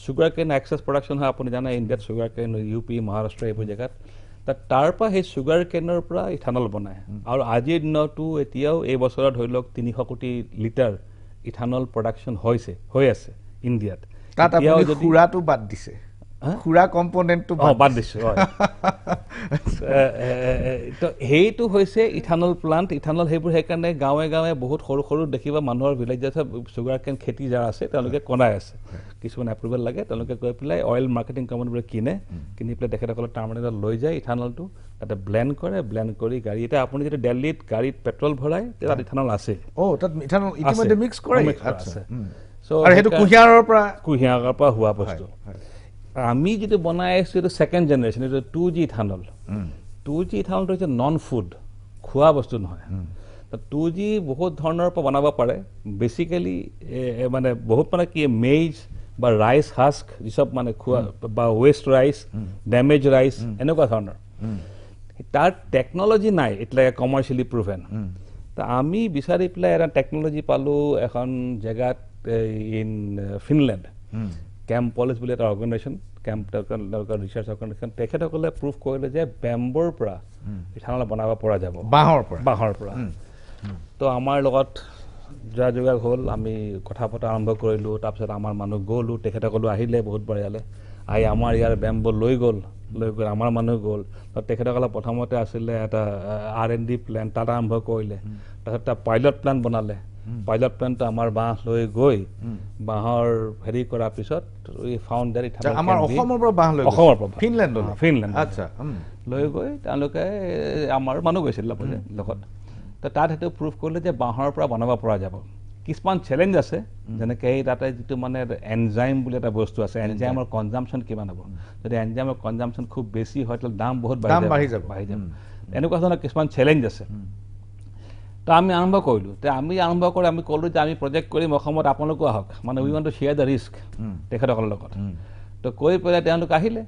চুগাৰ কেন এক্সেছ প্ৰডাকশ্যন হয় আপুনি জানে ইণ্ডিয়াত চুগাৰ কেন UP মহাৰাষ্ট্ৰ এইবোৰ জেগাত তাৰ পৰা সেই চুগাৰ কেনৰ পৰা ইথানল বনায় আৰু আজিৰ দিনতো এতিয়াও এই বছৰত ধৰি লওক 300 কোটি লিটাৰ ইথানল প্ৰডাকশ্যন হৈ আছে ইণ্ডিয়াত তাত আপুনি খুৰাটো বাদ দিছে খুৰা কম্পনেণ্টটো বাদ দিছোঁ সেইটো হৈছে ইথানল প্লাণ্ট ইথানল সেইবোৰ সেইকাৰণে গাঁৱে গাঁৱে বহুত সৰু দেখিবা মানুহৰ ভিলেজত চুগাৰ কেন খেতি যাৰ আছে তেওঁলোকে কনাই আছে কিছুমান এপ্ৰুভেল লাগে তেওঁলোকে গৈ পেলাই অইল মাৰ্কেটিং কোম্পানীবোৰে কিনি পেলাই তেখেতসকলৰ টাৰ্মিনেলত লৈ যায় ইথানলটো তাতে ব্লেণ্ড কৰি গাড়ী এতিয়া আপুনি যদি দিল্লীত গাড়ীত পেট্ৰল ভৰাই তাত ইথানল আছে তাত ইথানল ইতিমধ্যে মিক্স কৰে আছে আৰু সেইটো কুঁহিয়াৰৰ পৰা হোৱা বস্তু আমি যিটো বনাই আছোঁ এইটো ছেকেণ্ড জেনেৰেশ্যন এইটো 2G ইথানল 2G ইথানলটো হৈছে নন ফুড খোৱা বস্তু নহয় 2G বহুত ধৰণৰ পৰা বনাব পাৰে বেচিকেলি মানে বহুত মানে কি মেইজ বা ৰাইচ হাস্ক যিসব মানে খোৱা বা ৱেষ্ট ৰাইচ ডেমেজ ৰাইচ এনেকুৱা ধৰণৰ তাৰ টেকন'লজি নাই এতিয়ালৈকে কমাৰ্চিয়েলি প্ৰুভেন আমি বিচাৰি পেলাই এটা টেকন'লজি পালোঁ এখন জেগাত ইন ফিনলেণ্ড কেম্পলিছ বুলি এটা অৰ্গেনাইজেশ্যন ৰিচাৰ্চ অৰ্গেনাইজেশ্যন তেখেতসকলে প্ৰুভ কৰিলে যে বেম্বৰ পৰা ইথানল বনাব পৰা যাব বাঁহৰ পৰা তো আমাৰ লগত যোগাযোগ হ'ল আমি কথা পতা আৰম্ভ কৰিলোঁ তাৰপিছত আমাৰ মানুহ গ'লোঁ তেখেতসকলো আহিলে বহুতবাৰ ইয়ালৈ আহি আমাৰ ইয়াৰ বেম্বৰ লৈ গ'ল আমাৰ মানুহ গ'ল তেখেতসকলে প্ৰথমতে আছিলে এটা R&D প্লেন তাত আৰম্ভ কৰিলে তাৰপিছত এটা পাইলট প্লেন বনালে পাইলট প্লেনটো আমাৰ বাঁহ লৈ গৈ বাঁহৰ হেৰি কৰাৰ পিছত ফাউণ্ড দেট অসমৰ পৰা ফিনলেণ্ড লৈ গৈ তেওঁলোকে আমাৰ মানুহ গৈছিল লগত তাত সেইটো প্ৰুভ কৰিলে যে বাঁহৰ পৰা বনাব পৰা যাব কিছুমান চেলেঞ্জ আছে যেনেকৈ এই তাতে যিটো মানে এনজাইম বুলি এটা বস্তু আছে এনজাইমৰ কনজাম্পশ্যন কিমান হ'ব যদি এনজাইমৰ কনজাম্পশ্যন খুব বেছি হয় তেতিয়াহ'লে দাম বহুত বাঢ়ি যাব এনেকুৱা ধৰণৰ কিছুমান চেলেঞ্জ আছে তো আমি আৰম্ভ কৰিলোঁ আমি ক'লোঁ যে আমি প্ৰজেক্ট কৰিম অসমত আপোনালোকো আহক মানে we want to share the risk তেখেতসকলৰ লগত তো কৈ পেলাই তেওঁলোক আহিলে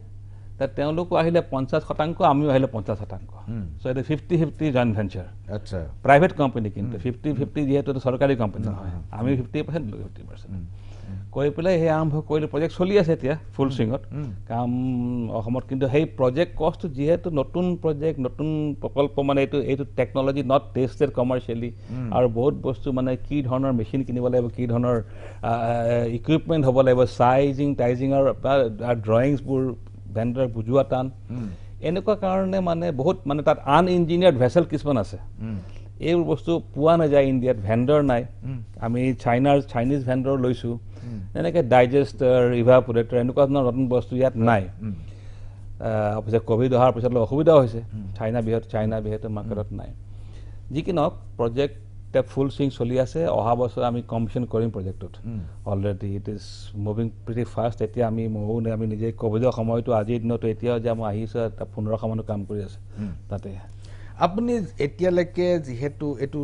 তেওঁলোকো আহিলে 50% আমিও আহিলে 50% চ' এইটো 50-50 জইণ্ট ভেঞ্চাৰ প্ৰাইভেট কোম্পানী কিন্তু 50-50 যিহেতু চৰকাৰী কোম্পানী নহয় আমি 50% 50% কৈ পেলাই সেই আৰম্ভ কৰিলোঁ প্ৰজেক্ট চলি আছে এতিয়া ফুল চুইঙত কাম অসমত কিন্তু সেই প্ৰজেক্ট কষ্টটো যিহেতু নতুন প্ৰজেক্ট নতুন প্ৰকল্প মানে এইটো টেকন'লজি নট টেষ্টেড কমাৰ্চিয়েলি আৰু বহুত বস্তু মানে কি ধৰণৰ মেচিন কিনিব লাগিব কি ধৰণৰ ইকুইপমেণ্ট হ'ব লাগিব টাইজিঙৰ ড্ৰয়িংছবোৰ ভেণ্ডাৰক বুজোৱা টান এনেকুৱা কাৰণে মানে বহুত মানে তাত আনইঞ্জিনিয়াৰ্ড ভেছেল কিছুমান আছে এইবোৰ বস্তু পোৱা নাযায় ইণ্ডিয়াত ভেণ্ডৰ নাই আমি চাইনিজ ভেণ্ডৰ লৈছোঁ এনেকৈ ডাইজেষ্টাৰ ইভাপোৰেটৰ এনেকুৱা ধৰণৰ নতুন বস্তু ইয়াত নাই অৱশ্যে ক'ভিড অহাৰ পিছত অসুবিধাও হৈছে চাইনা বিহেতু মাৰ্কেটত নাই যি কি নহওক প্ৰজেক্ট ফুল চুইং চলি আছে অহা বছৰ আমি কমিশ্যন কৰিম প্ৰজেক্টটোত already it is moving pretty fast এতিয়া আমি নিজে ক'ভিডৰ সময়টো আজিৰ দিনতো এতিয়াও যে মই আহিছোঁ এটা 1500 মানুহ কাম কৰি আছে তাতে আপুনি এতিয়ালৈকে যিহেতু এইটো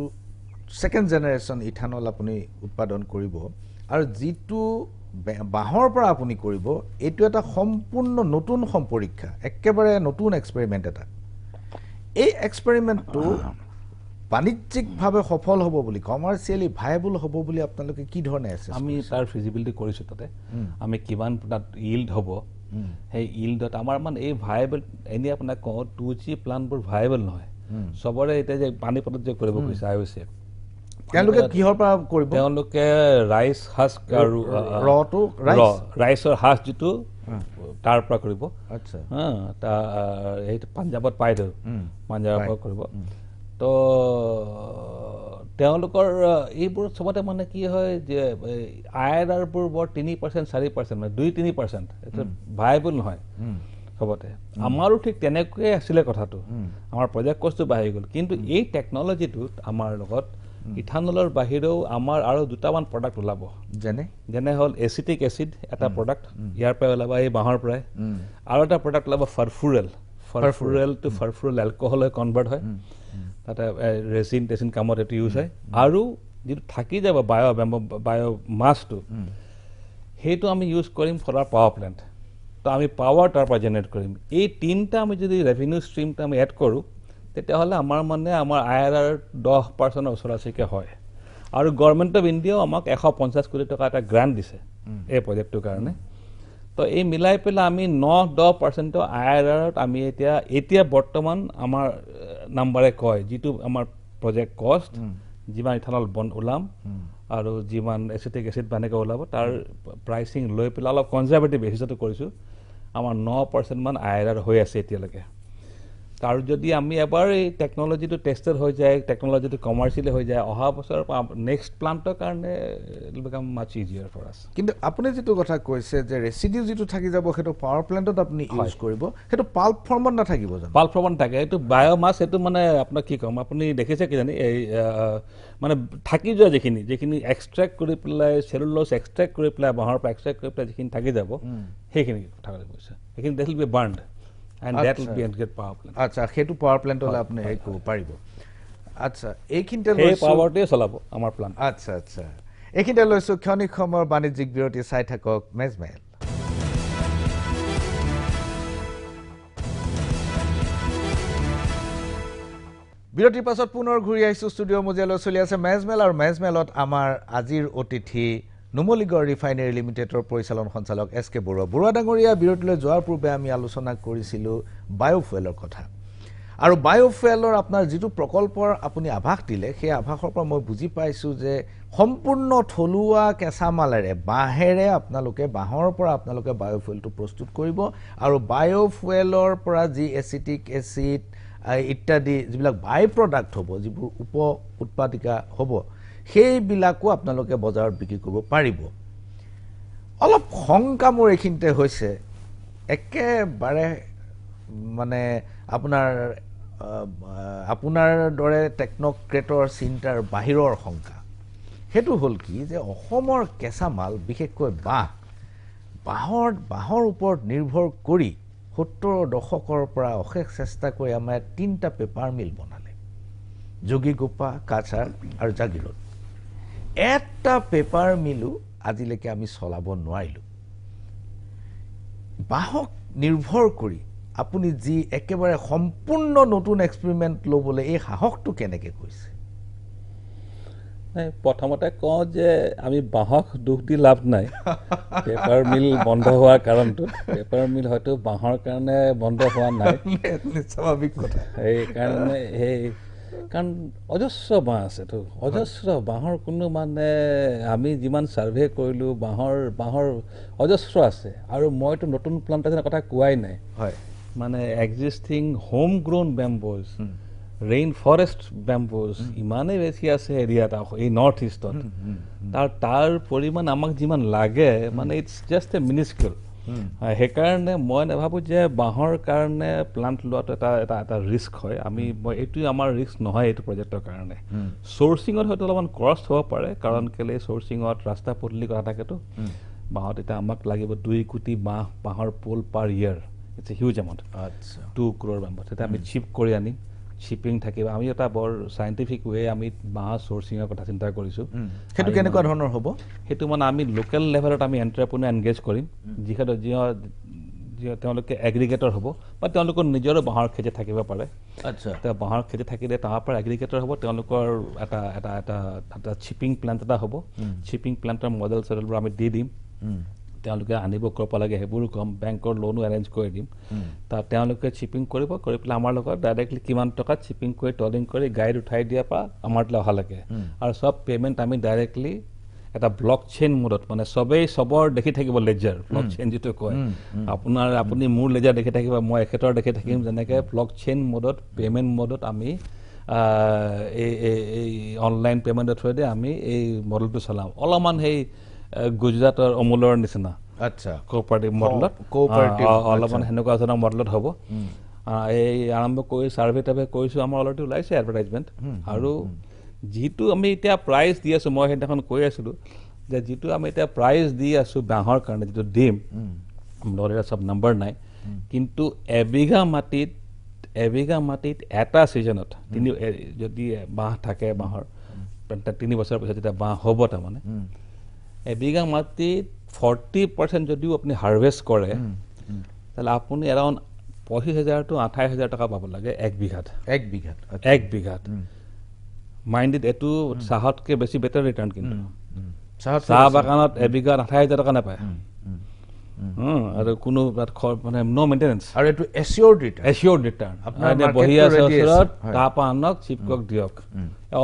ছেকেণ্ড জেনেৰেশ্যন ইথানল আপুনি উৎপাদন কৰিব আৰু যিটো বাঁহৰ পৰা আপুনি কৰিব এইটো এটা সম্পূৰ্ণ নতুন সম্পৰীক্ষা একেবাৰে নতুন এক্সপেৰিমেণ্ট এটা এই এক্সপেৰিমেণ্টটো বাণিজ্যিকভাৱে সফল হ'ব বুলি কমাৰ্চিয়েলি ভায়েবল হ'ব বুলি আপোনালোকে কি ধৰণে আছে আমি তাৰ ফিজিবিলিটি কৰিছোঁ তাতে আমি কিমান তাত ইল্ড হ'ব সেই ইল্ডত আমাৰ মানে এই ভায়েবল এনেই আপোনাক কওঁ 2G প্লাণ্টবোৰ ভায়েবল নহয় চবৰে এতিয়া যে পানীপথত যে কৰিব খুজিছে IOC তেওঁলোকে কিহৰ পৰা কৰিব তেওঁলোকে ৰাইচ হাস্ক আৰু ৰাইচৰ হাস্ক যিটো তাৰ পৰা কৰিব আচ্ছা সেইটো পাঞ্জাৱত পাই ধৰো পাঞ্জাৱৰ পৰা কৰিব তো তেওঁলোকৰ এইবোৰ চবতে মানে কি হয় যে IRRবোৰ বৰ 3% 4% মানে 2-3% এইটো ভাইবল নহয় চবতে আমাৰো ঠিক তেনেকৈয়ে আছিলে কথাটো আমাৰ প্ৰজেক্ট কষ্টটো বাঢ়ি গ'ল কিন্তু এই টেকন'লজিটোত আমাৰ লগত ইথানলৰ বাহিৰেও আমাৰ আৰু দুটামান প্ৰডাক্ট ওলাব যেনে হ'ল এচিটিক এচিড এটা প্ৰডাক্ট ইয়াৰ পৰাই ওলাব এই বাঁহৰ পৰাই আৰু এটা প্ৰডাক্ট ওলাব ফাৰফুৰেল টু ফাৰফুৰেল এলকহল হৈ কনভাৰ্ট হয় তাতে ৰেচিন টেচিন কামত এইটো ইউজ হয় আৰু যিটো থাকি যাব বায়' মাছটো সেইটো আমি ইউজ কৰিম ফৰ আৰ পাৱাৰ প্লেণ্ট তো আমি পাৱাৰ তাৰ পৰা জেনেৰেট কৰিম এই তিনিটা আমি যদি ৰেভিনিউ ষ্ট্ৰীমটো আমি এড কৰোঁ তেতিয়াহ'লে আমাৰ মানে আমাৰ IRR 10% ওচৰা-ওচৰিকৈ হয় আৰু গভৰ্ণমেণ্ট অফ ইণ্ডিয়াও আমাক 150 কোটি টকা এটা গ্ৰাণ্ট দিছে এই প্ৰজেক্টটোৰ কাৰণে তো এই মিলাই পেলাই আমি 9-10% IRRত আমি এতিয়া বৰ্তমান আমাৰ নাম্বাৰে কয় যিটো আমাৰ প্ৰজেক্ট কষ্ট যিমান ইথানল ওলাম আৰু যিমান এচিটিক এচিড বানেকৈ ওলাব তাৰ প্ৰাইচিং লৈ পেলাই অলপ কনজাৰ্ভেটিভ বেচিছতো কৰিছোঁ আমাৰ 9% মান IRR হৈ আছে এতিয়ালৈকে আৰু যদি আমি এবাৰ এই টেকন'লজিটো টেষ্টেড হৈ যায় টেকন'লজিটো কমাৰ্চিয়েলি হৈ যায় অহা বছৰ নেক্সট প্লাণ্টৰ কাৰণে it become much easier for us কিন্তু আপুনি যিটো কথা কৈছে যে ৰেচিডিউ যিটো থাকি যাব সেইটো পাৱাৰ প্লেণ্টত আপুনি ইউজ কৰিব সেইটো পাল্প ফৰ্মত নাথাকিব জানো পাল্প ফৰ্মত থাকে এইটো বায়'মাছ এইটো মানে আপোনাক কি ক'ম আপুনি দেখিছে কিজানি এই মানে থাকি যোৱা যিখিনি এক্সট্ৰেক্ট কৰি পেলাই চেলুল'জ এক্সট্ৰেক্ট কৰি পেলাই বাঁহৰ পৰা এক্সট্ৰেক্ট কৰি পেলাই যিখিনি থাকি যাব সেইখিনি কথা কৈছে সেইখিনি that will be burned and that will be a good power plant আচ্ছা হেতু পাৱাৰ প্লেণ্টলৈ আপুনি হেৰি কৰিব পাৰিব আচ্ছা এইখিনিতে এই পাৱাৰটোৱে চলাব আমাৰ প্লান্ট আচ্ছা এইখিনিতে লৈছোঁ ক্ষণিক সময়ৰ বাণিজ্যিক বিৰতি চাই থাকক মেজমেল বিৰতিৰ পাছত পুনৰ ঘূৰি আহিছোঁ ষ্টুডিঅ' মজিয়ালৈ চলি আছে মেজমেল আৰু মেজমেলত আমাৰ আজিৰ অতিথি নুমলীগড় ৰিফাইনেৰী লিমিটেডৰ পৰিচালন সঞ্চালক SK বৰুৱা ডাঙৰীয়া বিৰতিলৈ যোৱাৰ পূৰ্বে আমি আলোচনা কৰিছিলোঁ বায়'ফুৱেলৰ কথা আৰু বায়'ফুৱেলৰ আপোনাৰ যিটো প্ৰকল্পৰ আপুনি আভাস দিলে সেই আভাসৰ পৰা মই বুজি পাইছোঁ যে সম্পূৰ্ণ থলুৱা কেঁচামালেৰে বাঁহেৰে বাঁহৰ পৰা আপোনালোকে বায়'ফুৱেলটো প্ৰস্তুত কৰিব আৰু বায়'ফুৱেলৰ পৰা যি এচিটিক এচিড ইত্যাদি যিবিলাক বাই প্ৰডাক্ট হ'ব যিবোৰ উপ উৎপাদিকা হ'ব সেইবিলাকো আপোনালোকে বজাৰত বিক্ৰী কৰিব পাৰিব অলপ শংকা মোৰ এইখিনিতে হৈছে একেবাৰে মানে আপোনাৰ দৰে টেকন'ক্ৰেটৰ চিন্তাৰ বাহিৰৰ শংকা সেইটো হ'ল কি যে অসমৰ কেঁচামাল বিশেষকৈ বাঁহৰ ওপৰত নিৰ্ভৰ কৰি 70ৰ দশকৰ পৰা অশেষ চেষ্টা কৰি আমাৰ 3টা পেপাৰ মিল বনালে যোগীগোপা কাছাৰ আৰু জাগিৰোড এটা পেপাৰ মিলো আজিলৈকে আমি চলাব নোৱাৰিলোঁ বাঁহক নিৰ্ভৰ কৰি আপুনি যি একেবাৰে সম্পূৰ্ণ নতুন এক্সপেৰিমেণ্ট ল'বলৈ এই সাহসটো কেনেকৈ কৈছে প্ৰথমতে কওঁ যে আমি বাঁহক দুখ দি লাভ নাই পেপাৰ মিল বন্ধ হোৱাৰ কাৰণটো পেপাৰ মিল হয়তো বাঁহৰ কাৰণে বন্ধ হোৱা নাই স্বাভাৱিক কথা সেইকাৰণে কাৰণ অজস্ৰ বাঁহ আছেতো অজস্ৰ বাঁহৰ কোনো মানে আমি যিমান ছাৰ্ভে কৰিলোঁ বাঁহৰ অজস্ৰ আছে আৰু মইতো নতুন প্লান্টেশ্যনৰ কথা কোৱাই নাই হয় মানে এক্সিষ্টিং হোম গ্ৰোন বেম্বুজ ৰেইন ফৰেষ্ট বেম্বুজ ইমানেই বেছি আছে এৰিয়াত এই নৰ্থ ইষ্টত তাৰ পৰিমাণ আমাক যিমান লাগে মানে ইটছ জাষ্ট এ মিনিস্কিউল সেইকাৰণে মই নাভাবোঁ যে বাঁহৰ কাৰণে প্লান্ট লোৱাটো এটা ৰিস্ক হয় মই এইটোৱে আমাৰ ৰিস্ক নহয় এইটো প্ৰজেক্টৰ কাৰণে চ'ৰ্চিঙত হয়তো অলপমান কষ্ট হ'ব পাৰে কাৰণ কেলৈ চ'ৰ্চিঙত ৰাস্তা পদূলি কথা থাকেতো বাঁহত এতিয়া আমাক লাগিব 2 কোটি বাঁহৰ পোল পাৰ ইয়াৰ it's a huge amount 2 crore বাঁহ তেতিয়া আমি চিপ কৰি আনিম শিপিং থাকিব আমি এটা বৰ সাইণ্টিফিক ৱে আমি বাঁহ চ'ৰ্চিঙৰ কথা চিন্তা কৰিছোঁ সেইটো কেনেকুৱা ধৰণৰ হ'ব সেইটো মানে আমি লোকেল লেভেলত আমি এণ্টাৰপ্ৰেনিউৰ এনগেজ কৰিম যিহেতু তেওঁলোকে এগ্ৰিগেটৰ হ'ব বা তেওঁলোকৰ নিজৰো বাঁহৰ খেতি থাকিব পাৰে আচ্ছা তেওঁ বাঁহৰ খেতি থাকিলে তাৰ পৰা এগ্ৰিগেটৰ হ'ব তেওঁলোকৰ এটা শ্বিপিং প্লেণ্ট এটা হ'ব শ্বিপিং প্লেণ্টৰ মডেল চডেলবোৰ আমি দি দিম তেওঁলোকে আনিব কৰিব লাগে সেইবোৰো কম বেংকৰ লোনো এৰেঞ্জ কৰি দিম তাত তেওঁলোকে শ্বিপিং কৰি পেলাই আমাৰ লগত ডাইৰেক্টলি কিমান টকাত শ্বিপিং কৰি টলিং কৰি গাড়ীত উঠাই দিয়াৰ পৰা আমাৰ তালৈ অহালৈকে আৰু চব পে'মেণ্ট আমি ডাইৰেক্টলি এটা ব্লক চেইন মোডত মানে চবৰ দেখি থাকিব লেজাৰ ব্লক চেইন যিটো কয় আপুনি মোৰ লেজাৰ দেখি থাকিব মই এখেতৰ দেখি থাকিম যেনেকৈ ব্লক চেইন মোডত পে'মেণ্ট মোডত আমি এই অনলাইন পেমেণ্টৰ থ্ৰুৱেদি আমি এই মডেলটো চলাম অলপমান সেই গুজৰাটৰ অমুলৰ নিচিনা আচ্ছা কোঅপাৰেটিভ মডেলত cooperative, অলপমান সেনেকুৱা ধৰণৰ মডেলত হ'ব এই আৰম্ভ কৰি ছাৰ্ভে টাৰ্ভে কৰিছোঁ আমাৰ অলৰেডি ওলাইছে এডভাৰটাইজমেণ্ট আৰু যিটো আমি এতিয়া প্ৰাইচ দি আছোঁ মই সেইদিনাখন কৈ আছিলোঁ যে যিটো আমি এতিয়া প্ৰাইচ দি আছোঁ বাঁহৰ কাৰণে যিটো দিম লগতে চব নম্বৰ নাই কিন্তু এবিঘা মাটিত এটা ছিজনত যদি বাঁহ থাকে বাঁহৰ 3 বছৰৰ পিছত যেতিয়া বাঁহ হ'ব তাৰমানে এবিঘা মাটিত 40% যদিও আপুনি হাৰ্ভেষ্ট কৰে তাহলে আপুনি এৰাউণ্ড 25,000 to 28,000 টকা পাব লাগে এক বিঘাত মাইণ্ড ইট এইটো চাহতকৈ বেছি বেটাৰ ৰিটাৰ্ণ কিন্তু চাহ বাগানত এবিঘাত 28,000 টকা নাপায় আৰু কোনো মানে ন' মেইনটেনেন্স আৰু এইটো এচিয়ৰ্ড ৰিটাৰ্ণ আপোনাৰ বহি আছে ওচৰত তাৰপৰা আনক চিপকক দিয়ক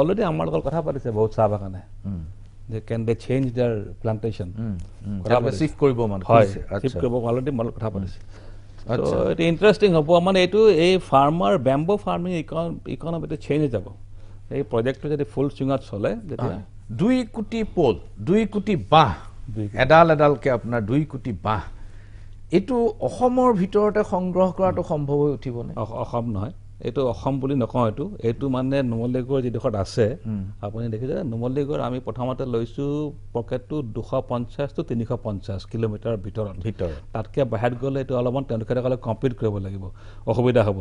অলৰেডি আমাৰ লগত কথা পাতিছে বহুত চাহ বাগানে যে কেন দে চেঞ্জ দেয়াৰ প্লান্টেশ্যন চিফ্ট কৰিব মানে হয় চিফ্ট কৰিব অলৰেডি মোৰ কথা পাতিছে এইটো ইণ্টাৰেষ্টিং হ'ব মানে এইটো এই ফাৰ্মাৰ বেম্বো ফাৰ্মিং ইকনমিটো চেঞ্জ হৈ যাব এই প্ৰজেক্টটো যদি ফুল চুইঙত চলে তেতিয়া 2 কোটি পল 2 কোটি বাঁহ এডালকে আপোনাৰ 2 কোটি বাঁহ এইটো অসমৰ ভিতৰতে সংগ্ৰহ কৰাটো সম্ভৱ হৈ উঠিবনে অসম নহয় এইটো অসম বুলি নকওঁ এইটো মানে নুমলীগড় যিডোখৰত আছে আপুনি দেখিছে নুমলীগড় আমি প্ৰথমতে লৈছোঁ পকেটটো 250 to 350 কিলোমিটাৰ ভিতৰত তাতকৈ বাহিৰত গ'লে এইটো অলপমান তেওঁলোকে কমপ্লিট কৰিব লাগিব অসুবিধা হ'ব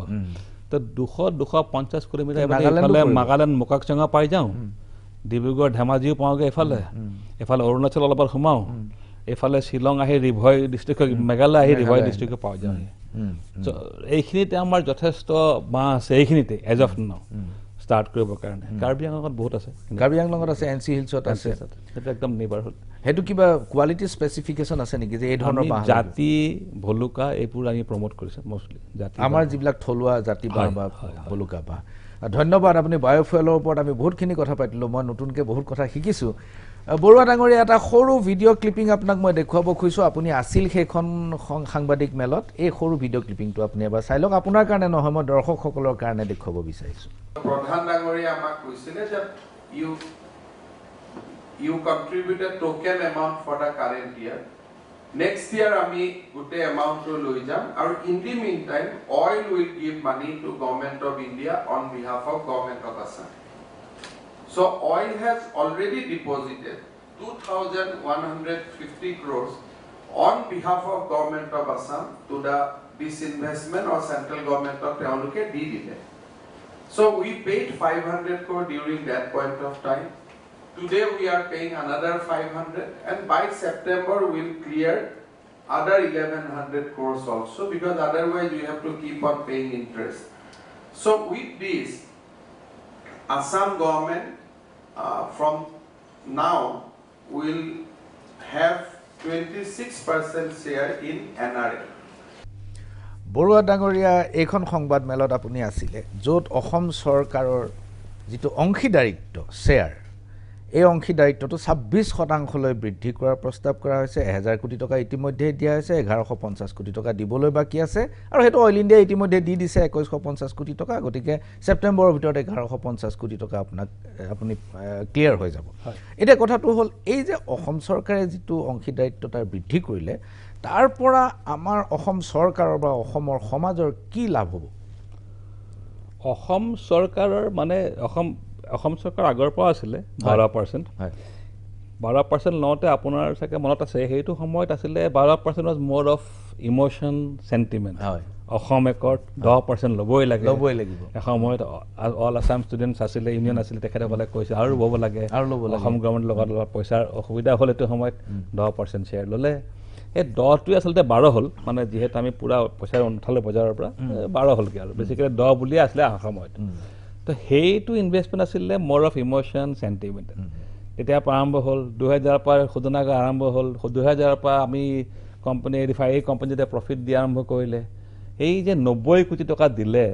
তো 250 কিলোমিটাৰ এইফালে নাগালেণ্ড মোকাকচঙা পাই যাওঁ ডিব্ৰুগড় ধেমাজিও পাওঁগৈ এফালে অৰুণাচল অলপমান সোমাওঁ এইফালে শ্বিলং আহি ৰিভয় ডিষ্ট্ৰিক্ট মেঘালয় আহি ৰিভয় ডিষ্ট্ৰিক্ট পাওঁ যাওঁ এইখিনিতে আমাৰ যথেষ্ট বাঁহ আছে এইখিনিতে এজ অফ নাও ষ্টাৰ্ট কৰিবৰ কাৰণে কাৰ্বি আংলঙত বহুত আছে এনচি হিলছত আছে সেইটো একদম নেইবাৰহুড সেইটো কিবা কোৱালিটি স্পেচিফিকেশ্যন আছে নেকি যে এই ধৰণৰ বাঁহ জাতি ভলুকা এইবোৰ আমি প্ৰমোট কৰিছোঁ মষ্টলি জাতি আমাৰ যিবিলাক থলুৱা জাতি বাঁহ বা ভলুকা বাঁহ ধন্যবাদ আপুনি বায়'ফুৱেলৰ ওপৰত আমি বহুতখিনি কথা পাতিলোঁ মই নতুনকৈ বহুত কথা শিকিছোঁ বৰুৱা ডাঙৰীয়া এটা সৰু ভিডিঅ' ক্লিপিং আপোনাক মই দেখুৱাব খুজিছোঁ আপুনি আছিল সেইখন সাংবাদিক মেলত এই সৰু ভিডিঅ' ক্লিপিংটো আপুনি এবাৰ চাই লওক আপোনাৰ কাৰণে নহয় মই দৰ্শকসকলৰ কাৰণে দেখুৱাব বিচাৰিছোঁ প্ৰধান ডাঙৰীয়া আমাক কৈছিলে যে you contributed token amount for the current year next year আমি গোটে amount to লৈ যাম আৰু in the meantime oil will give money to government of India on behalf of government of Assam so oil has already deposited 2,150 crores on behalf of government of Assam to the disinvestment or central government of তেওঁলোকে দি দিলে so we paid 500 crore during that point of time today we are paying another 500 and by September we'll clear other 1,100 crores also because otherwise we have to keep on paying interest so with this Assam government from now will have 26% share in NRL Barua ডাঙৰীয়া এইখন সংবাদ মেলত আপুনি আছিলে য'ত অসম চৰকাৰৰ যিটো অংশীদাৰিত্ব শ্বেয়াৰ এই অংশীদাৰিত্বটো 26% বৃদ্ধি কৰাৰ প্ৰস্তাৱ কৰা হৈছে 1,000 কোটি টকা ইতিমধ্যে দিয়া হৈছে 1,150 কোটি টকা দিবলৈ বাকী আছে আৰু সেইটো অইল ইণ্ডিয়া ইতিমধ্যে দি দিছে 2,150 কোটি টকা গতিকে ছেপ্টেম্বৰৰ ভিতৰত 1,150 কোটি টকা আপুনি ক্লিয়াৰ হৈ যাব এতিয়া কথাটো হ'ল এই যে অসম চৰকাৰে যিটো অংশীদাৰিত্ব তাৰ বৃদ্ধি কৰিলে তাৰ পৰা আমাৰ অসম চৰকাৰৰ বা অসমৰ সমাজৰ কি লাভ হ'ব অসম চৰকাৰৰ মানে অসম চৰকাৰ আগৰ পৰা আছিলে 12% 12% লওঁতে আপোনাৰ চাগে মনত আছে সেইটো সময়ত আছিলে 12% was more of emotion sentiment Assam একত 10% ল'বই লাগিব এসময়ত অল আছাম ষ্টুডেণ্টছ আছিলে ইউনিয়ন আছিলে তেখেতসকলে কৈছে আৰু ল'ব লাগে অসম গভৰ্ণমেণ্টৰ লগত পইচাৰ অসুবিধা হ'ল এইটো সময়ত 10% শ্বেয়াৰ ল'লে এই 10টোৱে আচলতে 12 হ'ল মানে যিহেতু আমি পূৰা পইচা উঠালোঁ বজাৰৰ পৰা 12 হ'লগৈ আৰু বেছিকৈ 10 বুলিয়ে আছিলে সময়ত তো সেইটো ইনভেষ্টমেণ্ট আছিলে মোৰ অফ ইম'শ্যন চেণ্টিমেণ্ট তেতিয়াৰ পৰা আৰম্ভ হ'ল 2000 পৰা শোধনাগাৰ আৰম্ভ হ'ল 2000 পৰা আমি কোম্পানী ৰিফাইনাৰী কোম্পানী যেতিয়া প্ৰফিট দিয়া আৰম্ভ কৰিলে এই যে 90 কোটি টকা দিলে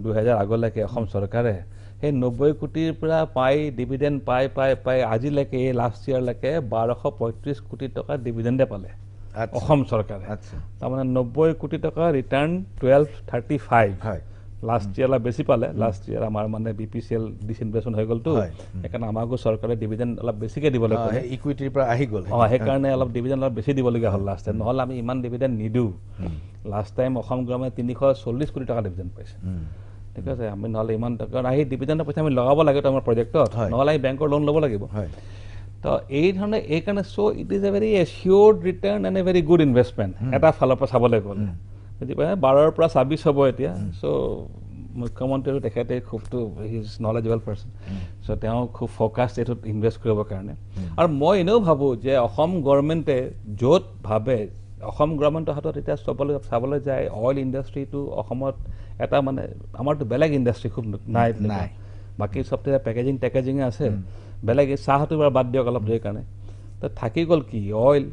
2000 আগলৈকে অসম চৰকাৰে সেই 90 কোটিৰ পৰা পাই ডিভিডেণ্ড পাই আজিলৈকে এই লাষ্ট ইয়াৰলৈকে 1235 কোটি টকা ডিভিডেণ্ডে পালে অসম চৰকাৰে তাৰমানে 90 কোটি টকা ৰিটাৰ্ণ 1235 লাষ্ট ইয়াৰ অলপ বেছি পালে লাষ্ট ইয়াৰ আমাৰ মানে BPCL ডিসইনভেষ্টমেণ্ট হৈ গ'লতো সেইকাৰণে আমাকো চৰকাৰে ডিভিডেণ্ড অলপ বেছিকৈ দিব লাগিব ইকুইটিৰ পৰা আহি গ'ল সেইকাৰণে অলপ ডিভিডেণ্ড অলপ বেছি দিবলগীয়া হ'ল লাষ্ট টাইম নহ'লে আমি ইমান ডিভিডেণ্ড নিদিওঁ লাষ্ট টাইম অসম গ্ৰামে 340 কোটি টকা ডিভিডেণ্ড পাইছে ঠিক আছে আমি নহ'লে ইমান টকা আহি ডিভিডেণ্ডৰ পইচা আমি লগাব লাগে আমাৰ প্ৰজেক্টত নহ'লে আমি বেংকৰ লোন ল'ব লাগিব তো এই ধৰণে এইকাৰণে so' it is a very assured return and a very good investment এটা ফালৰ পৰা চাবলৈ গ'লে বুজি পাই 12ৰ পৰা 26 হ'ব এতিয়া চ' মুখ্যমন্ত্ৰীও তেখেতে খুবটো হি ইজ নলেজেবল পাৰ্চন চ' তেওঁ খুব ফ'কাছ এইটোত ইনভেষ্ট কৰিবৰ কাৰণে আৰু মই এনেও ভাবোঁ যে অসম গভৰ্ণমেণ্টে য'ত ভাবে অসম গভৰ্ণমেণ্টৰ হাতত এতিয়া চাবলৈ যায় অইল ইণ্ডাষ্ট্ৰিটো অসমত এটা মানে আমাৰতো বেলেগ ইণ্ডাষ্ট্ৰি খুব নাই বাকী চব পেকেজিঙে আছে বেলেগ চাহটো বাৰু বাদ দিয়ক অলপ দেৰিৰ কাৰণে তো থাকি গ'ল কি অইল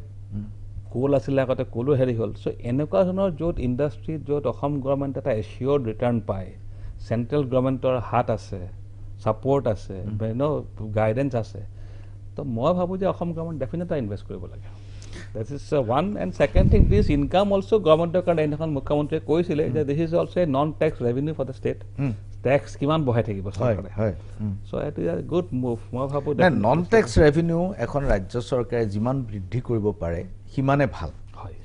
কোল আছিলে আগতে কোলো হেৰি হ'ল চ' এনেকুৱা ধৰণৰ য'ত ইণ্ডাষ্ট্ৰিত য'ত অসম গভৰ্ণমেণ্টে এটা এচিয়ৰ্ড ৰিটাৰ্ণ পায় চেণ্ট্ৰেল গভৰ্ণমেণ্টৰ হাত আছে ছাপৰ্ট আছে গাইডেঞ্চ আছে তো মই ভাবোঁ যে অসম গভৰ্ণমেণ্ট ডেফিনেটলি ইনভেষ্ট কৰিব লাগে That is one and second thing this income also government কাৰণে এখন মুখ্যমন্ত্ৰীয়ে কৈছিলে যে this is also a non-tax revenue for the state tax কিমান বঢ়াই থাকিব চৰকাৰে so it is a good move মই ভাবোঁ নন টেক্স ৰেভিনিউ এখন ৰাজ্য চৰকাৰে যিমান বৃদ্ধি কৰিব পাৰে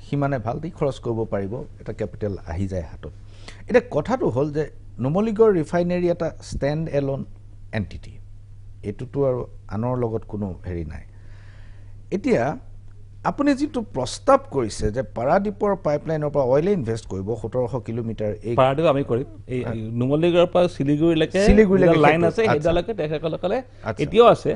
সিমানে ভাল দি খৰচ কৰিব পাৰিব এটা কেপিটেল আহি যায় হাতত এতিয়া কথাটো হ'ল যে নুমলীগড় ৰিফাইনেৰী এটা ষ্টেণ্ড এলোন এণ্টিটি এইটোতো আৰু আনৰ লগত কোনো হেৰি নাই এতিয়া আপুনি যিটো প্ৰস্তাৱ কৰিছে যে পাৰাদীপৰ পাইপলাইনৰ পৰা অইলে ইনভেষ্ট কৰিব 1700 কিলোমিটাৰ এই পাৰাদীপ আমি কৰিম এই নুমলীগড়ৰ পৰা শিলিগুৰিলৈকে লাইন আছে সেইডালকে তেখেতসকলে এতিয়াও আছে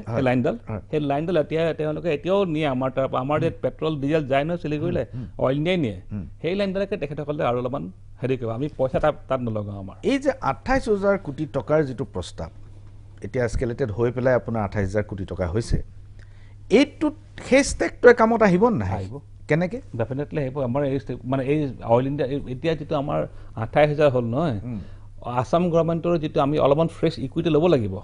সেই লাইনডাল এতিয়া তেওঁলোকে এতিয়াও নিয়ে আমাৰ তাৰ পৰা আমাৰ যে পেট্ৰল ডিজেল যায় ন শিলিগুৰিলৈ অইল নিয়ে সেই লাইনডালকে তেখেতসকলে আৰু অলপমান হেৰি কৰিব আমি পইচা তাত নলগাওঁ আমাৰ এই যে 28,000 কোটি টকাৰ যিটো প্ৰস্তাৱ এতিয়া স্কেলেটেড হৈ পেলাই আপোনাৰ 28,000 কোটি টকা হৈছে এইটোত সেই ষ্টেকটোৱে কামত আহিব নাই আহিব কেনেকৈ ডেফিনেটলি আহিব আমাৰ এই মানে এই অইল ইণ্ডিয়া এতিয়া যিটো আমাৰ 28,000 হ'ল নহয় আসাম গভৰ্ণমেণ্টৰ যিটো আমি অলপমান ফ্ৰেছ ইকুইটি ল'ব লাগিব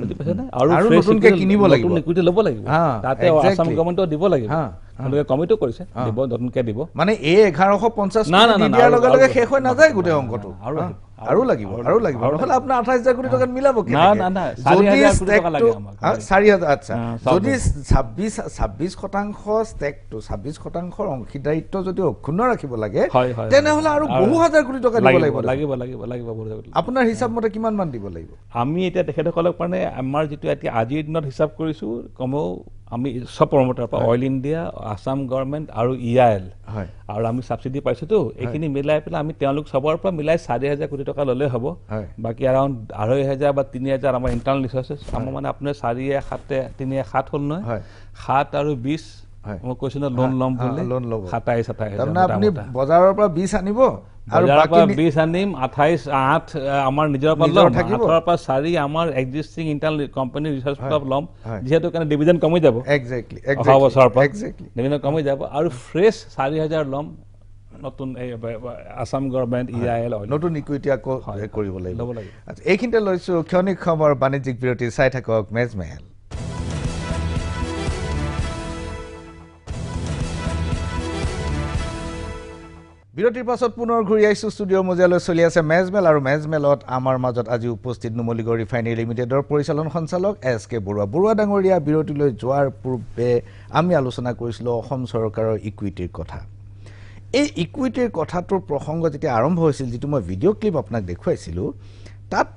বুজি পাইছেনে আৰু নতুনকৈ কিনিব লাগিব ইকুইটি ল'ব লাগিব তাতে আসাম গভৰ্ণমেণ্টও দিব লাগিব তেওঁলোকে কমিটো কৰিছে দিব নতুনকৈ দিব মানে এই 1150 দিয়াৰ লগে লগে শেষ হৈ নাযায় গোটেই অংকটো আৰু লাগিব নহ'লে আপোনাৰ 28,000 কোটি টকাত মিলাব না 4,000 টকা লাগে আমাক 4,000 আচ্ছা যদি 26% ষ্টেকটো 26% অংশীদাৰিত্ব যদি অক্ষুণ্ণ ৰাখিব লাগে তেনেহ'লে আৰু বহু হাজাৰ কোটি টকা দিব লাগিব আপোনাৰ হিচাপ মতে কিমান মান দিব লাগিব আমি এতিয়া তেখেতসকলক মানে আমাৰ যিটো এতিয়া আজিৰ দিনত হিচাপ কৰিছোঁ কমেও আমি সব প্ৰমোটাৰ পৰা অইল ইণ্ডিয়া আসাম গভৰ্ণমেণ্ট আৰু EIL আৰু আমি ছাবচিডি পাইছোঁতো এইখিনি মিলাই পেলাই আমি তেওঁলোক চবৰ পৰা মিলাই 4,000 কোটি টকা ল'লে হ'ব বাকী এৰাউণ্ড 2,500 বা 3,000 আমাৰ ইণ্টাৰনেল ৰিচৰ্চেছ আমাৰ মানে আপোনাৰ 4,7 হ'ল নহয় 7 আৰু 20 মই কৈছোঁ ন লোন ল'ম বুলি 27,000 আপুনি বজাৰৰ পৰা 20 আনিব আৰু বাকি 20 আনিম 28 আমাৰ নিজৰ পৰা ল'ম 8ৰ পৰা 4 আমাৰ এক্সিষ্টিং ইণ্টাৰনেল কোম্পানী ৰিচাৰ্চ পৰা ল'ম যিহেতু কাৰণে ডিভিডেণ্ড কমি যাব এক্সেক্টলি বছৰৰ পৰা ডিভিডেণ্ড কমি যাব আৰু ফ্ৰেছ 4,000 ল'ম নতুন আসাম গভৰ্ণমেণ্ট EIL নতুন ইকুইটি আকৌ কৰিব লাগিব আচ্ছা এইখিনিতে লৈছোঁ ক্ষণিক সময়ৰ বাণিজ্যিক বিৰতি চাই থাকক মেজমেল বিৰতিৰ পাছত পুনৰ ঘূৰি আহিছোঁ ষ্টুডিঅ'ৰ মজিয়ালৈ চলি আছে মেজমেল আৰু মেজমেলত আমাৰ মাজত আজি উপস্থিত নুমলীগড় ৰিফাইনেৰী লিমিটেডৰ পৰিচালন সঞ্চালক SK বৰুৱা ডাঙৰীয়া বিৰতিলৈ যোৱাৰ পূৰ্বে আমি আলোচনা কৰিছিলোঁ অসম চৰকাৰৰ ইকুইটিৰ কথা এই ইকুইটিৰ কথাটোৰ প্ৰসংগ যেতিয়া আৰম্ভ হৈছিল যিটো মই ভিডিঅ' ক্লিপ আপোনাক দেখুৱাইছিলোঁ তাত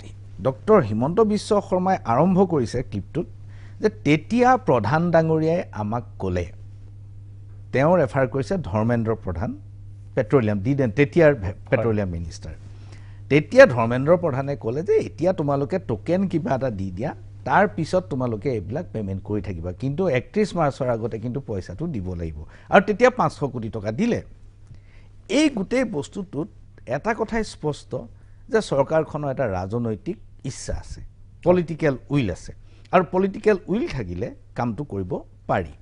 ডক্টৰ হিমন্ত বিশ্ব শৰ্মাই আৰম্ভ কৰিছে ক্লিপটোত যে তেতিয়া প্ৰধান ডাঙৰীয়াই আমাক ক'লে তেওঁ ৰেফাৰ কৰিছে ধৰ্মেন্দ্ৰ প্ৰধান পেট্ৰলিয়াম তেতিয়াৰ পেট্ৰলিয়াম মিনিষ্টাৰ তেতিয়া ধৰ্মেন্দ্ৰ প্ৰধানে ক'লে যে এতিয়া তোমালোকে টোকেন কিবা এটা দি দিয়া তাৰ পিছত তোমালোকে এইবিলাক পেমেণ্ট কৰি থাকিবা কিন্তু 31 মাৰ্চৰ আগতে কিন্তু পইচাটো দিব লাগিব আৰু তেতিয়া 500 কোটি টকা দিলে এই গোটেই বস্তুটোত এটা কথাই স্পষ্ট যে চৰকাৰখনৰ এটা ৰাজনৈতিক ইচ্ছা আছে পলিটিকেল উইল আছে আৰু পলিটিকেল উইল থাকিলে কামটো কৰিব পাৰি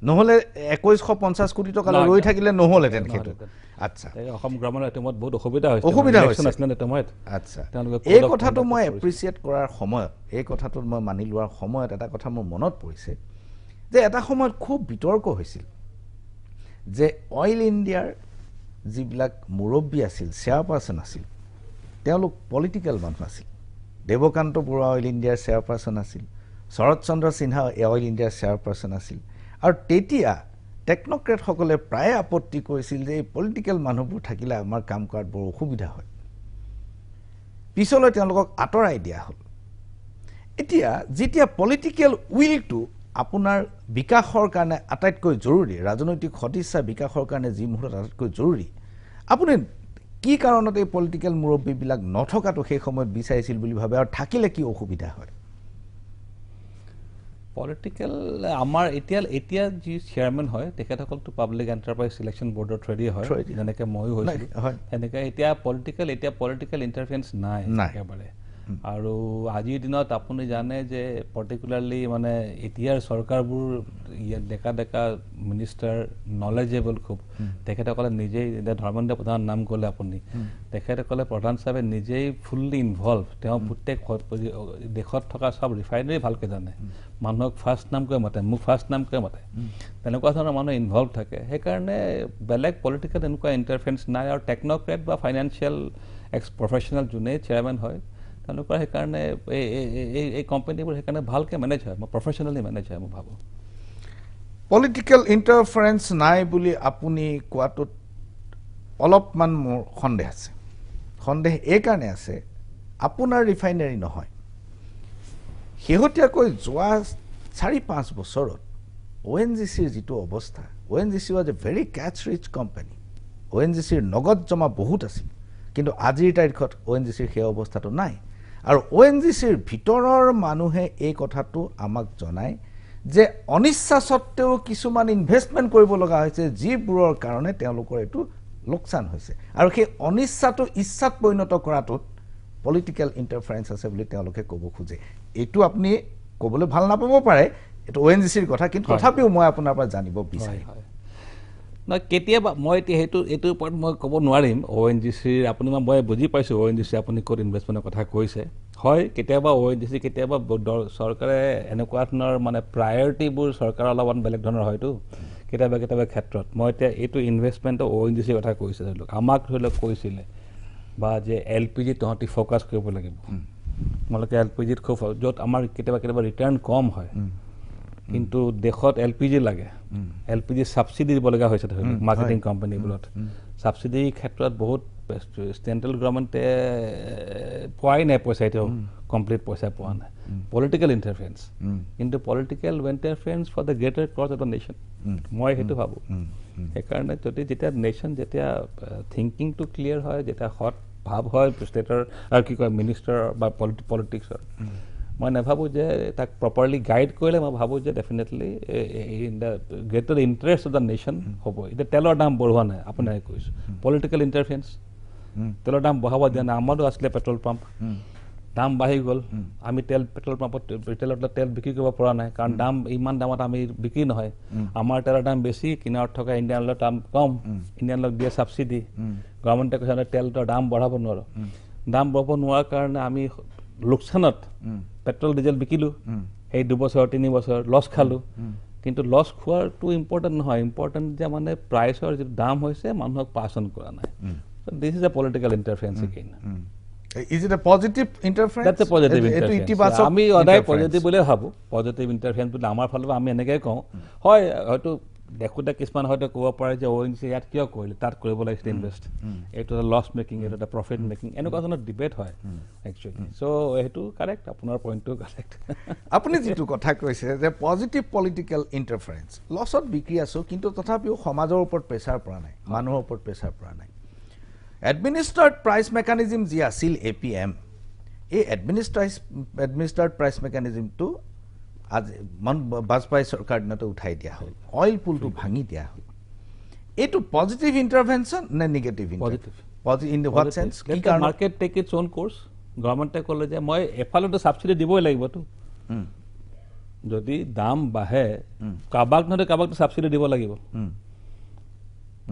নহ'লে 2150 কোটি টকা ৰৈ থাকিলে নহ'লে তেনেকৈ আচ্ছা অসম গ্ৰামৰ টাইমত বহুত অসুবিধা আচ্ছা এই কথাটো মই এপ্ৰিচিয়েট কৰাৰ সময়ত এই কথাটো মই মানি লোৱাৰ সময়ত এটা কথা মোৰ মনত পৰিছে যে এটা সময়ত খুব বিতৰ্ক হৈছিল যে অইল ইণ্ডিয়াৰ যিবিলাক মুৰব্বী আছিল চেয়াৰপাৰ্চন আছিল তেওঁলোক পলিটিকেল মানুহ আছিল দেৱকান্ত বৰুৱা অইল ইণ্ডিয়াৰ চেয়াৰপাৰ্চন আছিল শৰৎ চন্দ্ৰ সিনহা অইল ইণ্ডিয়াৰ চেয়াৰপাৰ্চন আছিল আৰু তেতিয়া টেকন'ক্ৰেটসকলে প্ৰায়ে আপত্তি কৰিছিল যে এই পলিটিকেল মানুহবোৰ থাকিলে আমাৰ কাম কৰাত বৰ অসুবিধা হয় পিছলৈ তেওঁলোকক আঁতৰাই দিয়া হ'ল এতিয়া যেতিয়া পলিটিকেল উইলটো আপোনাৰ বিকাশৰ কাৰণে আটাইতকৈ জৰুৰী ৰাজনৈতিক সদিচ্ছা বিকাশৰ কাৰণে যি মুহূৰ্তত আটাইতকৈ জৰুৰী আপুনি কি কাৰণত এই পলিটিকেল মুৰব্বীবিলাক নথকাটো সেই সময়ত বিচাৰিছিল বুলি ভাবে আৰু থাকিলে কি অসুবিধা হয় পলিটিকেল আমাৰ এতিয়া যি চেয়াৰমেন হয় তেখেতসকলতো পাব্লিক এণ্টাৰপ্ৰাইজ চিলেকশ্যন বৰ্ডৰ থ্ৰুৱেদি হয় যেনেকৈ ময়ো হৈছিলোঁ সেনেকৈ এতিয়া পলিটিকেল ইণ্টাৰফেৰেঞ্চ নাই একেবাৰে আৰু আজিৰ দিনত আপুনি জানে যে পাৰ্টিকুলাৰলি মানে এতিয়াৰ চৰকাৰবোৰ ডেকা ডেকা মিনিষ্টাৰ নলেজেবল খুব তেখেতসকলে নিজেই এতিয়া ধৰ্মেন্দ্ৰ প্ৰধানৰ নাম ক'লে আপুনি তেখেতসকলে প্ৰধান হিচাপে নিজেই ফুল্লি ইনভলভ তেওঁ প্ৰত্যেক দেশত থকা সব ৰিফাইনেৰী ভালকৈ জানে মানুহক ফাৰ্ষ্ট নামকৈ মাতে মোক ফাৰ্ষ্ট নামকৈ মাতে তেনেকুৱা ধৰণৰ মানুহ ইনভলভ থাকে সেইকাৰণে বেলেগ পলিটিকেল এনেকুৱা ইণ্টাৰফেৰেঞ্চ নাই আৰু টেকন'ক্ৰেট বা ফাইনেন্সিয়েল প্ৰফেশ্যনেল যোনেই চেয়াৰমেন হয় তেওঁলোকৰ সেইকাৰণে এই কোম্পানীবোৰ সেইকাৰণে ভালকৈ মেনেজ হয় মই প্ৰফেশ্যনেলি মেনেজ হয় মই ভাবোঁ পলিটিকেল ইণ্টাৰফাৰেঞ্চ নাই বুলি আপুনি কোৱাটোত অলপমান মোৰ সন্দেহ আছে সন্দেহ এইকাৰণে আছে আপোনাৰ ৰিফাইনেৰী নহয় শেহতীয়াকৈ যোৱা 4-5 বছৰত ONGCৰ যিটো অৱস্থা ONGC was a very cash rich company ONGCৰ নগদ জমা বহুত আছিল কিন্তু আজিৰ তাৰিখত ONGCৰ সেই অৱস্থাটো নাই আৰু ONGCৰ ভিতৰৰ মানুহে এই কথাটো আমাক জনায় যে অনিচ্ছা সত্ত্বেও কিছুমান ইনভেষ্টমেণ্ট কৰিব লগা হৈছে যিবোৰৰ কাৰণে তেওঁলোকৰ এইটো লোকচান হৈছে আৰু সেই অনিচ্ছাটো ইচ্ছাত পৰিণত কৰাটোত পলিটিকেল ইণ্টাৰফাৰেঞ্চ আছে বুলি তেওঁলোকে ক'ব খোজে এইটো আপুনি ক'বলৈ ভাল নাপাব পাৰে এইটো ONGCৰ কথা কিন্তু তথাপিও মই আপোনাৰ পৰা জানিব বিচাৰিম নহয় কেতিয়াবা মই এতিয়া এইটোৰ ওপৰত মই ক'ব নোৱাৰিম ONGCৰ আপুনি মই বুজি পাইছোঁ ONGC আপুনি ক'ত ইনভেষ্টমেণ্টৰ কথা কৈছে হয় কেতিয়াবা ONGC কেতিয়াবা চৰকাৰে এনেকুৱা ধৰণৰ মানে প্ৰায়ৰিটিবোৰ চৰকাৰৰ অলপমান বেলেগ ধৰণৰ হয়তো কেতিয়াবা ক্ষেত্ৰত মই এতিয়া এইটো ইনভেষ্টমেণ্টৰ ONGCৰ কথা কৈছে ধৰি লওক আমাক ধৰি লওক কৈছিলে বা যে LPG তহঁতি ফ'কাছ কৰিব লাগিব তোমালোকে LPGত খুব য'ত আমাৰ কেতিয়াবা ৰিটাৰ্ণ কম হয় কিন্তু দেশত LPG লাগে LPG ছাবচিডি দিব লগা হৈছে ধৰি লওক মাৰ্কেটিং কোম্পানীবোৰত ছাবচিডিৰ ক্ষেত্ৰত বহুত চেণ্ট্ৰেল গভৰ্ণমেণ্টে পোৱাই নাই পইচা এতিয়াও কমপ্লিট পইচা পোৱা নাই পলিটিকেল ইণ্টাৰফেৰেঞ্চ কিন্তু political interference for the greater cause of the nation মই সেইটো ভাবোঁ সেইকাৰণে যেতিয়া নেশ্যন যেতিয়া থিংকিংটো ক্লিয়াৰ হয় যেতিয়া সৎ ভাৱ হয় ষ্টেটৰ আৰু কি কয় মিনিষ্টাৰ বা পলিটিক্সৰ মই নাভাবোঁ যে তাক প্ৰপাৰলি গাইড কৰিলে মই ভাবোঁ যে definitely in the greater interest of the nation হ'ব এতিয়া তেলৰ দাম বঢ়োৱা নাই আপোনাক কৈছোঁ পলিটিকেল ইণ্টাৰফেৰেঞ্চ তেলৰ দাম বঢ়াব দিয়া নাই আমাৰো আছিলে পেট্ৰল পাম্প দাম বাঢ়ি গ'ল আমি পেট্ৰল পাম্পত ৰিটেইলত তেল বিক্ৰী কৰিব পৰা নাই কাৰণ দাম ইমান দামত আমি বিক্ৰী নহয় আমাৰ তেলৰ দাম বেছি কিনাৰত থকা ইণ্ডিয়ান অইলৰ দাম কম ইণ্ডিয়ান অইলক দিয়ে ছাবচিডি গভৰ্ণমেণ্টে কৈছে তেলৰ দাম বঢ়াব নোৱাৰোঁ দাম বঢ়াব নোৱাৰাৰ কাৰণে আমি লোকচানত পেট্ৰল ডিজেল বিকিলোঁ সেই 2 বছৰ 3 বছৰ লছ খালোঁ কিন্তু লছ খোৱাৰটো ইম্পৰ্টেণ্ট নহয় ইম্পৰ্টেণ্ট যে মানে প্ৰাইচৰ যিটো দাম হৈছে মানুহক পাছ অন কৰা নাই this is a political interference again Is it a positive interference? That's a positive interference. আমি সদায় পজিটিভ বুলিয়ে ভাবোঁ পজিটিভ ইণ্টাৰফেৰেঞ্চ বুলি আমাৰ ফালৰ পৰা আমি এনেকৈ কওঁ হয় হয়তো দেখোঁতে কিছুমান হয়তো ক'ব পাৰে যে ONGC ইয়াত কিয় কৰিলে তাত কৰিব লাগিছিলে ইনভেষ্ট এইটো এটা লছ মেকিং এইটো এটা প্ৰফিট মেকিং এনেকুৱা ধৰণৰ ডিবেট হয় একচুৱেলি চ' সেইটো কাৰেক্ট আপোনাৰ পইণ্টটো কাৰেক্ট আপুনি যিটো কথা কৈছে যে পজিটিভ পলিটিকেল ইণ্টাৰফাৰেঞ্চ লছত বিক্ৰী আছোঁ কিন্তু তথাপিও সমাজৰ ওপৰত প্ৰেছাৰ পৰা নাই মানুহৰ ওপৰত প্ৰেছাৰ পৰা নাই এডমিনিষ্ট্ৰাৰ্ড প্ৰাইচ মেকানিজিম যি আছিল APM এই এডমিনিষ্ট্ৰাৰ্ড প্ৰাইচ মেকানিজিমটো আজি বাজপেয়ী চৰকাৰ দিনতে উঠাই দিয়া হ'ল অইল পুলটো ভাঙি দিয়া হ'ল এইটো পজিটিভ ইণ্টাৰভেনশ্যন নে negative positive in what sense কি কাৰণ market take its own course গভৰ্ণমেণ্টে ক'লে যে মই এফালেতো ছাবচিডি দিবই লাগিবতো যদি দাম বাঢ়ে কাৰোবাক নহ'লে কাৰোবাকতো ছাবচিডি দিব লাগিব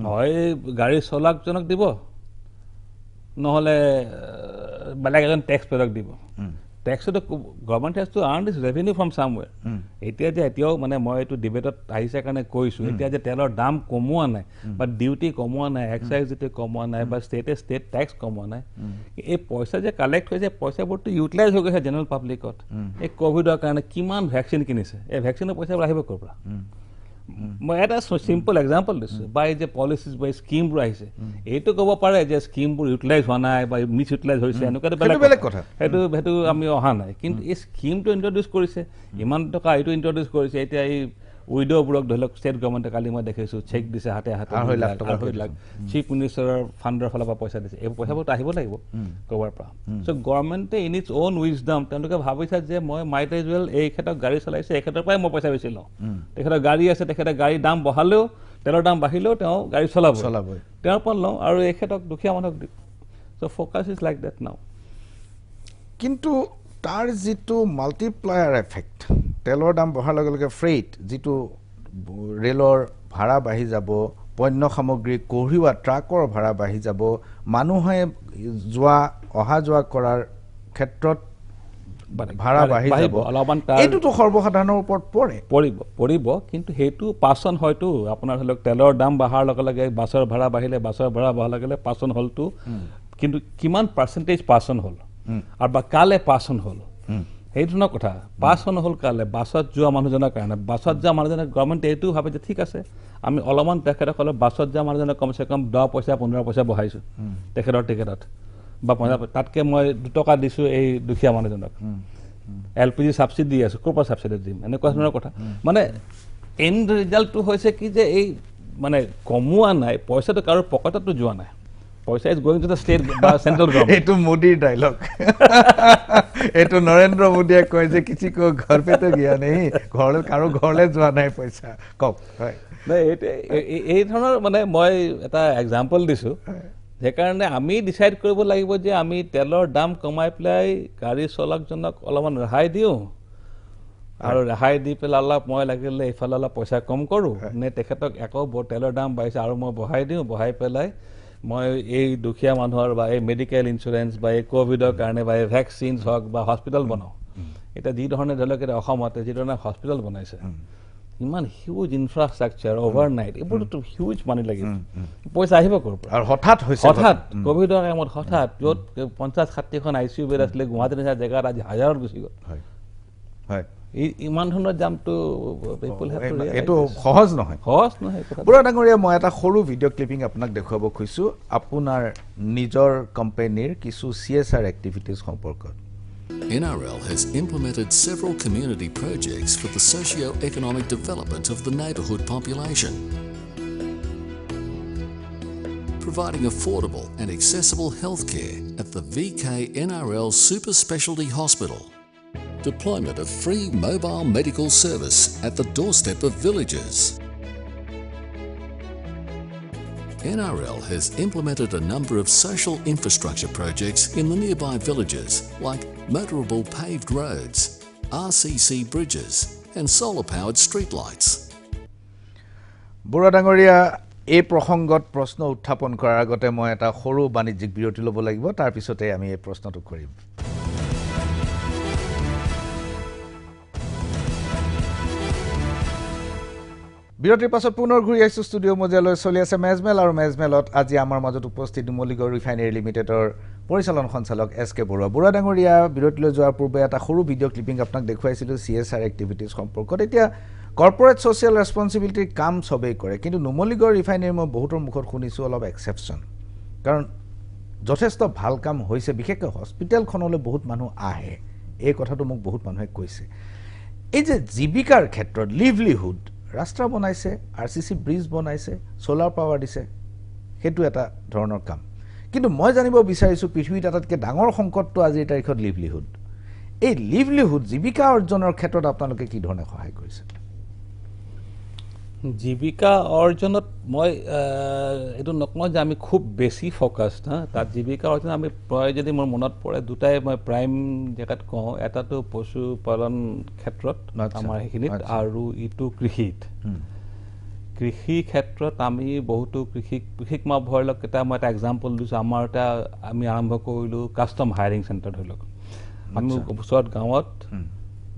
হয় গাড়ী চলাকজনক দিব নহ'লে বেলেগ এজন টেক্স পেয়ৰক দিব টেক্সটো government has to earn this revenue from somewhere এতিয়া যে এতিয়াও মানে মই এইটো ডিবেটত আহিছে কাৰণে কৈছোঁ এতিয়া যে তেলৰ দাম কমোৱা নাই বা ডিউটি কমোৱা নাই এক্সাইজ ডিউটি কমোৱা নাই বা ষ্টেট টেক্স কমোৱা নাই এই পইচা যে কালেক্ট হৈছে পইচাবোৰতো ইউটিলাইজ হৈ গৈছে জেনেৰেল পাব্লিকত এই ক'ভিডৰ কাৰণে কিমান ভেকচিন কিনিছে এই ভেকচিনৰ পইচাবোৰ আহিব ক'ৰ পৰা মই এটা চিম্পল এক্সাম্পল দিছোঁ বা এই যে পলিচিছ বা স্কিমবোৰ আহিছে এইটো ক'ব পাৰে যে স্কিমবোৰ ইউটিলাইজ হোৱা নাই বা মিছ ইউটিলাইজ হৈছে এনেকুৱাটো বেলেগ কথা সেইটো আমি অহা নাই কিন্তু এই স্কিমটো ইণ্ট্ৰডিউচ কৰিছে ইমান টকা এইটো ইণ্ট্ৰডিউচ কৰিছে এতিয়া এই উইড'বোৰক ধৰি লওক ষ্টেট গভৰ্ণমেণ্টে কালি মই দেখিছোঁ চেক দিছে হাতে 2.5 লাখ চিফ মিনিষ্টাৰৰ ফাণ্ডৰ ফালৰ পৰা পইচা দিছে এই পইচাবোৰতো আহিব লাগিব ক'ৰবাৰ পৰা চ' গভৰ্ণমেণ্টে ইন ইটছ অ'ন উইজডম তেওঁলোকে ভাবিছে যে মই মাইট এজ ৱেল এই ক্ষেত্ৰত গাড়ী চলাইছে এই ক্ষেত্ৰৰ পৰাই মই পইচা বেছি লওঁ তেখেতৰ গাড়ী আছে তেখেতে গাড়ীৰ দাম বঢ়ালেও তেলৰ দাম বাঢ়িলেও তেওঁ গাড়ী চলাবই তেওঁৰ পৰা লওঁ আৰু এই ক্ষেত্ৰত দুখীয়া মানুহক দিওঁ চ' ফ'কাছ ইজ লাইক ডেট নাও কিন্তু তাৰ যিটো মাল্টিপ্লায়াৰ এফেক্ট তেলৰ দাম বঢ়াৰ লগে লগে ফ্ৰেইট যিটো ৰেলৰ ভাড়া বাঢ়ি যাব পণ্য সামগ্ৰী কঢ়িওৱা ট্ৰাকৰ ভাড়া বাঢ়ি যাব মানুহে অহা যোৱা কৰাৰ ক্ষেত্ৰত ভাড়া বাঢ়ি যাব এইটোতো সৰ্বসাধাৰণৰ ওপৰত পৰিব কিন্তু সেইটো পাচন হয়তো আপোনাৰ ধৰি লওক তেলৰ দাম বঢ়াৰ লগে লগে বাছৰ ভাড়া বাঢ়িলে বাছৰ ভাড়া বঢ়াৰ লগে লগে পাচন হ'লটো কিন্তু কিমান পাৰ্চেণ্টেজ পাচন হ'ল আৰু বা কালে পাচন হ'ল সেই ধৰণৰ কথা পাচন হ'ল কালে বাছত যোৱা মানুহজনৰ কাৰণে বাছত যোৱা মানুহজনে গভৰ্ণমেণ্টে এইটো ভাবে যে ঠিক আছে আমি অলপমান তেখেতসকলক বাছত যোৱা মানুহজনক কমচে কম 10 পইচা 15 পইচা বঢ়াইছোঁ তেখেতৰ টিকেটত বা তাতকৈ মই 2 টকা দিছোঁ এই দুখীয়া মানুহজনক LPG ছাবচিডি দি আছোঁ ক'ৰ পৰা ছাবচিডি দিম এনেকুৱা ধৰণৰ কথা মানে এণ্ড ৰিজাল্টটো হৈছে কি যে এই মানে কমোৱা নাই পইচাটো কাৰো পকেটতো যোৱা নাই পইচা is going to the state বা চেণ্ট্ৰেল গভৰ্ণমেণ্ট এইটো মোদীৰ ডাইলগ এইটো নৰেন্দ্ৰ মোদীয়ে কয় যে কিছু ঘৰ পেতো গিয়া নেহি কাৰো ঘৰলৈ যোৱা নাই পইচা কওক হয় এই ধৰণৰ মানে মই এটা এক্সাম্পল দিছোঁ সেইকাৰণে আমি ডিচাইড কৰিব লাগিব যে আমি তেলৰ দাম কমাই পেলাই গাড়ী চলাকজনক অলপমান ৰেহাই দিওঁ আৰু ৰেহাই দি পেলাই অলপ মই লাগিলে এইফালে অলপ পইচা কম কৰোঁ নে তেখেতক আকৌ তেলৰ দাম বাঢ়িছে আৰু মই বঢ়াই দিওঁ বঢ়াই পেলাই মই এই দুখীয়া মানুহৰ বা এই মেডিকেল ইঞ্চুৰেঞ্চ বা এই ক'ভিডৰ কাৰণে বা এই ভেকচিনছ হওক বা হস্পিটেল বনাওঁ এতিয়া যি ধৰণে ধৰি লওক এতিয়া অসমতে যি ধৰণে হস্পিটেল বনাইছে ইমান হিউজ ইনফ্ৰাষ্ট্ৰাকচাৰ অভাৰনাইট এইবোৰতো হিউজ মানি লাগিব পইচা আহিব ক'ৰ পৰা আৰু হঠাৎ ক'ভিডৰ টাইমত হঠাৎ য'ত 50-60খন ICU বেড আছিলে গুৱাহাটীৰ নিচিনা জেগাত আজি হাজাৰত গুচি গ'ল হয় ইমান ধৰণৰ জামটো এইটো সহজ নহয় বুঢ়া ডাঙৰীয়া মই এটা সৰু ভিডিঅ' ক্লিপিং আপোনাক দেখুৱাব খুজিছোঁ আপোনাৰ নিজৰ কোম্পানীৰ কিছু CSR এক্টিভিটিজ সম্পৰ্কত NRL has implemented several community projects for the socio-economic development of the neighbourhood population, providing affordable and accessible healthcare at the VK NRL Super Specialty Hospital, deployment of free mobile medical service at the doorstep of villages. NRL has implemented a number of social infrastructure projects in the nearby villages like motorable paved roads, RCC bridges and solar-powered streetlights. বুঢ়া ডাঙৰীয়া এই প্ৰসংগত প্ৰশ্ন উত্থাপন কৰাৰ আগতে মই এটা সৰু বাণিজ্যিক বিৰতি ল'ব লাগিব তাৰ পিছতে আমি এই প্ৰশ্নটো কৰিম বিৰতিৰ পাছত পুনৰ ঘূৰি আহিছোঁ ষ্টুডিঅ' মজিয়ালৈ চলি আছে মেজমেল আৰু মেজমেলত আজি আমাৰ মাজত উপস্থিত নুমলীগড় ৰিফাইনেৰী লিমিটেডৰ পৰিচালন সঞ্চালক SK বৰুৱা বুঢ়া ডাঙৰীয়া বিৰতিলৈ যোৱাৰ পূৰ্বে এটা সৰু ভিডিঅ' ক্লিপিং আপোনাক দেখুৱাইছিলোঁ CSR এক্টিভিটিজ সম্পৰ্কত এতিয়া কৰ্পৰেট ছ'চিয়েল ৰেছপঞ্চিবিলিটিৰ কাম চবেই কৰে কিন্তু নুমলীগড় ৰিফাইনেৰী মই বহুতৰ মুখত শুনিছোঁ অলপ এক্সেপশ্যন কাৰণ যথেষ্ট ভাল কাম হৈছে বিশেষকৈ হস্পিটেলখনলৈ বহুত মানুহ আহে এই কথাটো মোক বহুত মানুহে কৈছে এই যে জীৱিকাৰ ক্ষেত্ৰত লিভলিহুড ৰাস্তা বনাইছে RCC ব্ৰিজ বনাইছে সোলাৰ পাৱাৰ দিছে সেইটো এটা ধৰণৰ কাম কিন্তু মই জানিব বিচাৰিছোঁ পৃথিৱীত আটাইতকৈ ডাঙৰ সংকটটো আজিৰ তাৰিখত লিভলিহুড এই লিভলিহুড জীৱিকা অৰ্জনৰ ক্ষেত্ৰত আপোনালোকে কি ধৰণে সহায় কৰিছে জীৱিকা অৰ্জনত মই এইটো নকওঁ যে আমি খুব বেছি ফ'কাছড তাত জীৱিকা অৰ্জন আমি প্ৰায় যদি মোৰ মনত পৰে দুটাই মই প্ৰাইম জেগাত কওঁ এটাটো পশুপালন ক্ষেত্ৰত আমাৰ সেইখিনিত আৰু ইটো কৃষিত কৃষি ক্ষেত্ৰত আমি বহুতো কৃষিক মই ধৰি লওক এটা মই এটা এক্সাম্পল দিছোঁ আমাৰ এটা আমি আৰম্ভ কৰিলোঁ কাষ্টম হায়াৰিং চেণ্টাৰ ধৰি লওক আমি ওচৰত গাঁৱত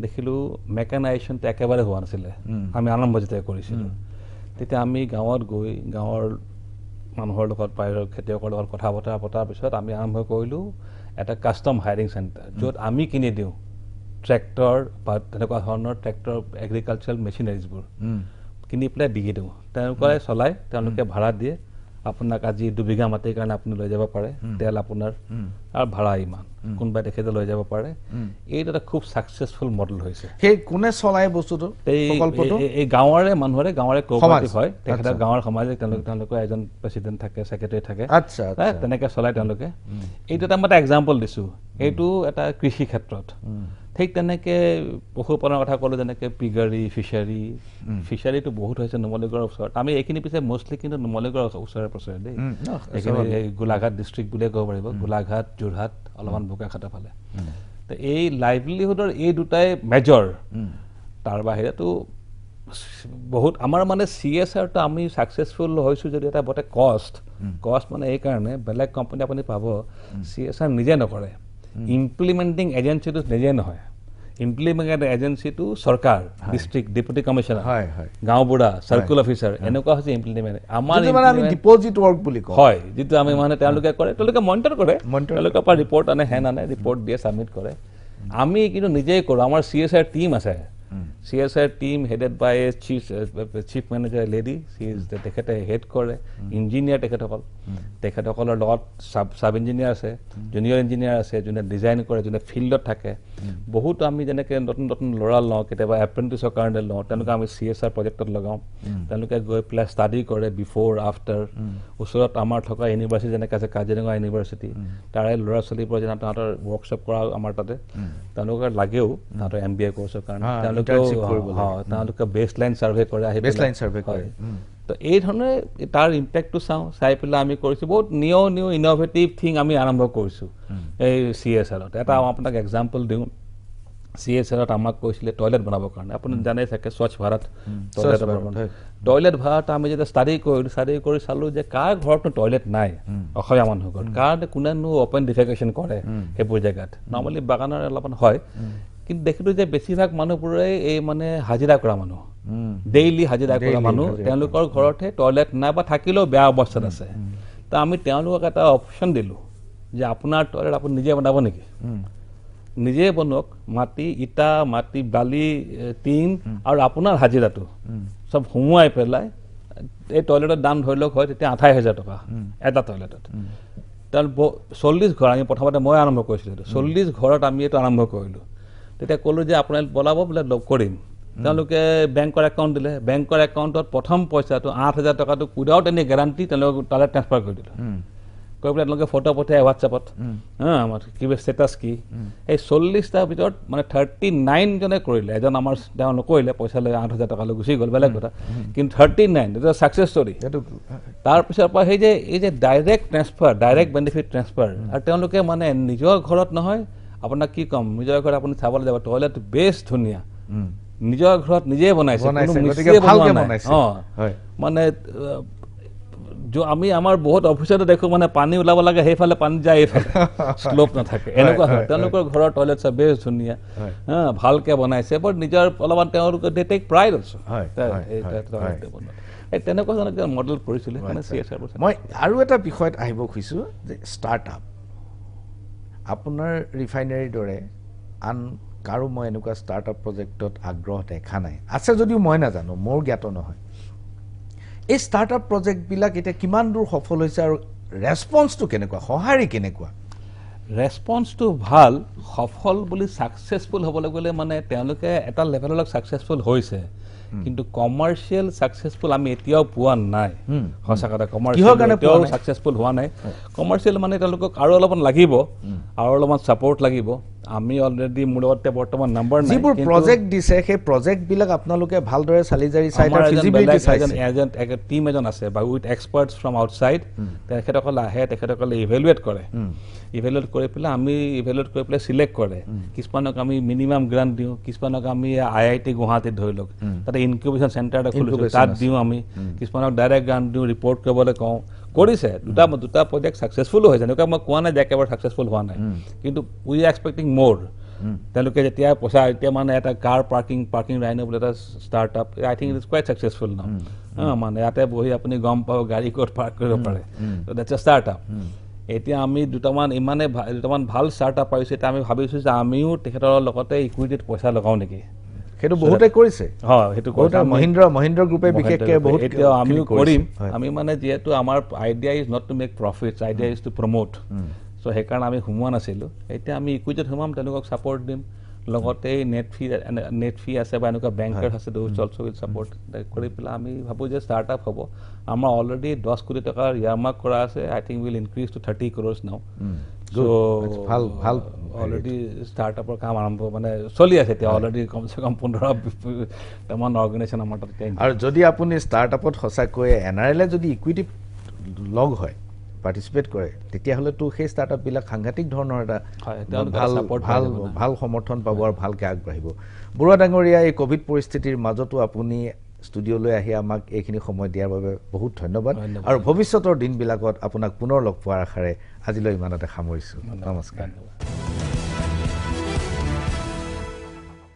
দেখিলোঁ মেকানাইজেশ্যনটো একেবাৰে হোৱা নাছিলে আমি আৰম্ভ যেতিয়া কৰিছিলোঁ তেতিয়া আমি গাঁৱত গৈ গাঁৱৰ মানুহৰ লগত বাহিৰৰ খেতিয়কৰ লগত কথা বতৰা পতাৰ পিছত আমি আৰম্ভ কৰিলোঁ এটা কাষ্টম হায়াৰিং চেণ্টাৰ য'ত আমি কিনি দিওঁ ট্ৰেক্টৰ বা তেনেকুৱা ধৰণৰ ট্ৰেক্টৰ এগ্ৰিকালচাৰেল মেচিনাৰিজবোৰ কিনি পেলাই দি দিওঁ তেওঁলোকে চলাই তেওঁলোকে ভাড়া দিয়ে আপোনাক আজি 2 বিঘা মাটিৰ কাৰণে আপুনি লৈ যাব পাৰে তেল আপোনাৰ আৰু ভাড়া ইমান কোনোবাই তেখেতে লৈ যাব পাৰে এইটো এটা খুব ছাকচেছফুল মডেল হৈছে সেই কোনে চলাই বস্তুটো প্ৰকল্পটো এই গাঁৱৰে মানুহৰে গাঁৱৰে কোঅপাৰেটিভ হয় তেখেতে গাঁৱৰ সমাজে তেওঁলোকৰ এজন প্ৰেচিডেণ্ট থাকে ছেক্ৰেটাৰী থাকে আচ্ছা তেনেকৈ চলাই তেওঁলোকে এইটো এটা মই এটা এক্সাম্পল দিছোঁ এইটো এটা কৃষি ক্ষেত্ৰত ঠিক তেনেকৈ পশুপালনৰ কথা ক'লোঁ যেনেকৈ পিগাৰী ফিচাৰীটো বহুত হৈছে নুমলীগড়ৰ ওচৰত আমি এইখিনি পিছে মষ্টলি কিন্তু নুমলীগড়ৰ ওচৰে পাছৰে দেই এইখিনি গোলাঘাট ডিষ্ট্ৰিক্ট বুলিয়ে ক'ব পাৰিব গোলাঘাট যোৰহাট অলপমান বোকাখাটৰ ফালে তো এই লাইভলিহুডৰ এই দুটাই মেজৰ তাৰ বাহিৰেতো বহুত আমাৰ মানে CSRটো আমি ছাকচেছফুল হৈছোঁ যদি এটা বটে কষ্ট মানে এইকাৰণে বেলেগ কোম্পানী আপুনি পাব CSR নিজে নকৰে ইমপ্লিমেণ্টিং এজেঞ্চিটো নিজে নহয় ইমপ্লিমেণ্ট এজেঞ্চিটো চৰকাৰ ডিষ্ট্ৰিক্ট ডেপুটি কমিশ্যনাৰ গাঁওবুঢ়া চাৰ্কুল অফিচাৰ এনেকুৱা হৈছে ইমপ্লিমেণ্ট আমাৰ ডিপজিট ৱৰ্ক বুলি কয় হয় যিটো আমি মানে তেওঁলোকে কৰে তেওঁলোকে মনিটৰ কৰে তেওঁলোকৰ পৰা ৰিপৰ্ট আনে আনে ৰিপৰ্ট দিয়ে ছাবমিট কৰে আমি কিন্তু নিজেই কৰোঁ আমাৰ CSR টিম আছে CSR টিম হেডেড বাই চিফ মেনেজাৰ লেডি তেখেতে হেড কৰে ইঞ্জিনিয়াৰ তেখেতসকলৰ লগত চাব ইঞ্জিনিয়াৰ আছে জুনিয়ৰ ইঞ্জিনিয়াৰ আছে যোনে ডিজাইন কৰে যোনে ফিল্ডত থাকে বহুত আমি যেনেকৈ নতুন ল'ৰা লওঁ কেতিয়াবা এপ্ৰেণ্টিছৰ কাৰণে লওঁ তেওঁলোকে আমি CSR প্ৰজেক্টত লগাওঁ তেওঁলোকে গৈ পেলাই ষ্টাডি কৰে বিফ'ৰ আফটাৰ ওচৰত আমাৰ থকা ইউনিভাৰ্চিটি যেনেকৈ আছে কাজিৰঙা ইউনিভাৰ্চিটি তাৰে ল'ৰা ছোৱালীবোৰ যেনে তাহাঁতৰ ৱৰ্কশ্বপ কৰা আমাৰ তাতে তেওঁলোকে লাগেও তাহাঁতৰ MBA কৰ্চৰ কাৰণে তেওঁলোকে বেছলাইন ছাৰ্ভে কৰে তো এই ধৰণে তাৰ ইম্পেক্টটো চাই পেলাই আমি কৰিছোঁ বহুত নিউ ইন'ভেটিভ থিং আমি আৰম্ভ কৰিছোঁ এই CSRত এটা আপোনাক এক্সাম্পল দিওঁ CSRত আমাক কৈছিলে টয়লেট বনাবৰ কাৰণে আপুনি জানেই চাগে স্বচ্ছ ভাৰত টয়লেট ভাৰত আমি যেতিয়া ষ্টাডি কৰি চালোঁ যে কাৰ ঘৰতনো টয়লেট নাই অসমীয়া মানুহৰ ঘৰত কাৰ কোনেনো অপেন ডিফেকেশ্যন কৰে সেইবোৰ জেগাত নৰ্মেলি বাগানৰ অলপমান হয় কিন্তু দেখিলোঁ যে বেছিভাগ মানুহবোৰে এই মানে হাজিৰা কৰা মানুহ ডেইলি হাজিৰা কৰা মানুহ তেওঁলোকৰ ঘৰতহে টয়লেট নাই বা থাকিলেও বেয়া অৱস্থাত আছে তো আমি তেওঁলোকক এটা অপশ্যন দিলোঁ যে আপোনাৰ টয়লেট আপুনি নিজে বনাব নেকি নিজে বনাওক মাটি ইটা মাটি বালি টিন আৰু আপোনাৰ হাজিৰাটো চব সোমোৱাই পেলাই এই টয়লেটৰ দাম ধৰি লওক হয় তেতিয়া 28,000 টকা এটা টয়লেটত তাৰ 40 ঘৰ আমি প্ৰথমতে মই আৰম্ভ কৰিছিলোঁ 40 ঘৰত আমি এইটো আৰম্ভ কৰিলোঁ তেতিয়া ক'লোঁ যে আপোনালোকে বনাব বোলে লগ কৰিম তেওঁলোকে বেংকৰ একাউণ্ট দিলে বেংকৰ একাউণ্টত প্ৰথম পইচাটো 8,000 টকাটো উইদাউট এনি গেৰাণ্টি তেওঁলোকে তালৈ ট্ৰেন্সফাৰ কৰি দিলোঁ কৈ পেলাই তেওঁলোকে ফটো পঠিয়াই হোৱাটছএপত আমাৰ কিবা ষ্টেটাছ কি এই 40টাৰ ভিতৰত মানে 39 জনে কৰিলে এজন আমাৰ তেওঁ নকৰিলে পইচা লৈ 8,000 টকা লৈ গুচি গ'ল বেলেগ কথা কিন্তু 39 এইটো ছাকচেছ ষ্টৰী তাৰপিছৰ পৰা এই যে direct transfer direct benefit transfer আৰু তেওঁলোকে মানে নিজৰ ঘৰত নহয় আপোনাক কি ক'ম নিজৰ ঘৰত আপুনি চাবলৈ যাব টয়লেট বেষ্ট ধুনীয়া নিজৰ ঘৰত নিজে বনাইছে মানে আমি আমাৰ বহুত অফিচতে দেখোঁ মানে পানী ওলাব লাগে সেইফালে পানী যায় এইফালে শ্লোপ নাথাকে এনেকুৱা হয় তেওঁলোকৰ ঘৰৰ টয়লেট চব বেষ্ট ধুনীয়া ভালকৈ বনাইছে বাট নিজৰ অলপমান তেওঁলোকে দে টেক প্ৰাইড অলছো তেনেকুৱা ধৰণৰ মডেল কৰিছিলে মই আৰু এটা বিষয়ত আহিব খুজিছোঁ যে ষ্টাৰ্টআপ আপোনাৰ ৰিফাইনাৰীৰ দৰে আন কাৰো মই এনেকুৱা ষ্টাৰ্টআপ প্ৰজেক্টত আগ্ৰহ দেখা নাই আছে যদিও মই নাজানো মোৰ জ্ঞাত নহয় এই ষ্টাৰ্টআপ প্ৰজেক্টবিলাক এতিয়া কিমান দূৰ সফল হৈছে আৰু ৰেছপন্সটো কেনেকুৱা সঁহাৰি কেনেকুৱা ৰেছপন্সটো ভাল সফল বুলি ছাকচেছফুল হ'বলৈ গ'লে মানে তেওঁলোকে এটা লেভেললৈ ছাকচেছফুল হৈছে কিন্তু কমাৰ্চিয়েল ছাকচেছফুল আমি এতিয়াও পোৱা নাই সঁচা কথা কমাৰ্চিয়েল ছাকচেছফুল হোৱা নাই কমাৰ্চিয়েল মানে তেওঁলোকক আৰু অলপমান লাগিব আৰু অলপমান ছাপোৰ্ট লাগিব আমি অলৰেডি মোৰ লগতে বৰ্তমান নাম্বাৰ নাই যিবোৰ প্ৰজেক্ট দিছে সেই প্ৰজেক্টবিলাক আপোনালোকে ভালদৰে চালি জাৰি চাই তাৰ ফিজিবিলিটি চাইছে টিম এজন আছে বা উইথ এক্সপাৰ্টছ ফ্ৰম আউটছাইড তেখেতসকলে আহে তেখেতসকলে ইভেলুৱেট কৰে ইভেলুৱেট কৰি পেলাই আমি ইভেলুৱেট কৰি পেলাই চিলেক্ট কৰে কিছুমানক আমি মিনিমাম গ্ৰাণ্ট দিওঁ কিছুমানক আমি IIT গুৱাহাটীত ধৰি লওক তাতে ইনকিউবেশ্যন চেণ্টাৰ এটা খুলিছোঁ তাত দিওঁ আমি কিছুমানক ডাইৰেক্ট গ্ৰাণ্ট দিওঁ ৰিপৰ্ট কৰিবলৈ কওঁ কৰিছে দুটা প্ৰজেক্ট ছাকচেছফুলো হৈছে এনেকুৱা মই কোৱা নাই যে একেবাৰে ছাকচেছফুল হোৱা নাই কিন্তু উই আৰ এক্সপেক্টিং মোৰ তেওঁলোকে যেতিয়া পইচা এতিয়া মানে এটা কাৰ পাৰ্কিং ৰাইনো বুলি এটা startup I think it is quiet successful নাও মানে ইয়াতে বহি আপুনি গম পাব গাড়ী ক'ত পাৰ্ক কৰিব পাৰে দেটছ এ ষ্টাৰ্টআপ এতিয়া আমি দুটামান ভাল ষ্টাৰ্টআপ পাইছোঁ এতিয়া আমি ভাবিছোঁ যে আমিও তেখেতৰ লগতে ইকুইটিত পইচা লগাওঁ নেকি সেইটো বহুতে কৰিছে হয় সেইটো মহিন্দ্ৰ গ্ৰুপে বিশেষকৈ বহুত এতিয়া আমিও কৰিম আমি মানে যিহেতু আমাৰ idea is not to make profits idea is to promote so' সেইকাৰণে আমি সোমোৱা নাছিলোঁ এতিয়া আমি ইকুইটিত সোমাম তেওঁলোকক ছাপৰ্ট দিম লগতে নেট ফি আছে বা এনেকুৱা বেংকাৰ্ছ আছে দোজ অলছ' উইল ছাপৰ্ট কৰি পেলাই আমি ভাবোঁ যে ষ্টাৰ্টআপ হ'ব আমাৰ অলৰেডি 10 কোটি টকাৰ ইয়াৰমাৰ্ক কৰা আছে I think will increase to 30 crores নাও ভাল অলৰেডি ষ্টাৰ্টআপৰ কাম আৰম্ভ মানে চলি আছে এতিয়া অলৰেডি কমচে কম 15টামান অৰ্গেনাইজেশ্যন আমাৰ তাত আৰু যদি আপুনি ষ্টাৰ্টআপত সঁচাকৈ NRL যদি ইকুইটি লগ হয় পাৰ্টিচিপেট কৰে তেতিয়াহ'লেতো সেই ষ্টাৰ্টআপবিলাক সাংঘাতিক ধৰণৰ এটা ভাল সমৰ্থন পাব আৰু ভালকৈ আগবাঢ়িব বৰুৱা ডাঙৰীয়া এই ক'ভিড পৰিস্থিতিৰ মাজতো আপুনি ষ্টুডিঅ'লৈ আহি আমাক এইখিনি সময় দিয়াৰ বাবে বহুত ধন্যবাদ আৰু ভৱিষ্যতৰ দিনবিলাকত আপোনাক পুনৰ লগ পোৱাৰ আশাৰে আজিলৈ ইমানতে সামৰিছোঁ নমস্কাৰ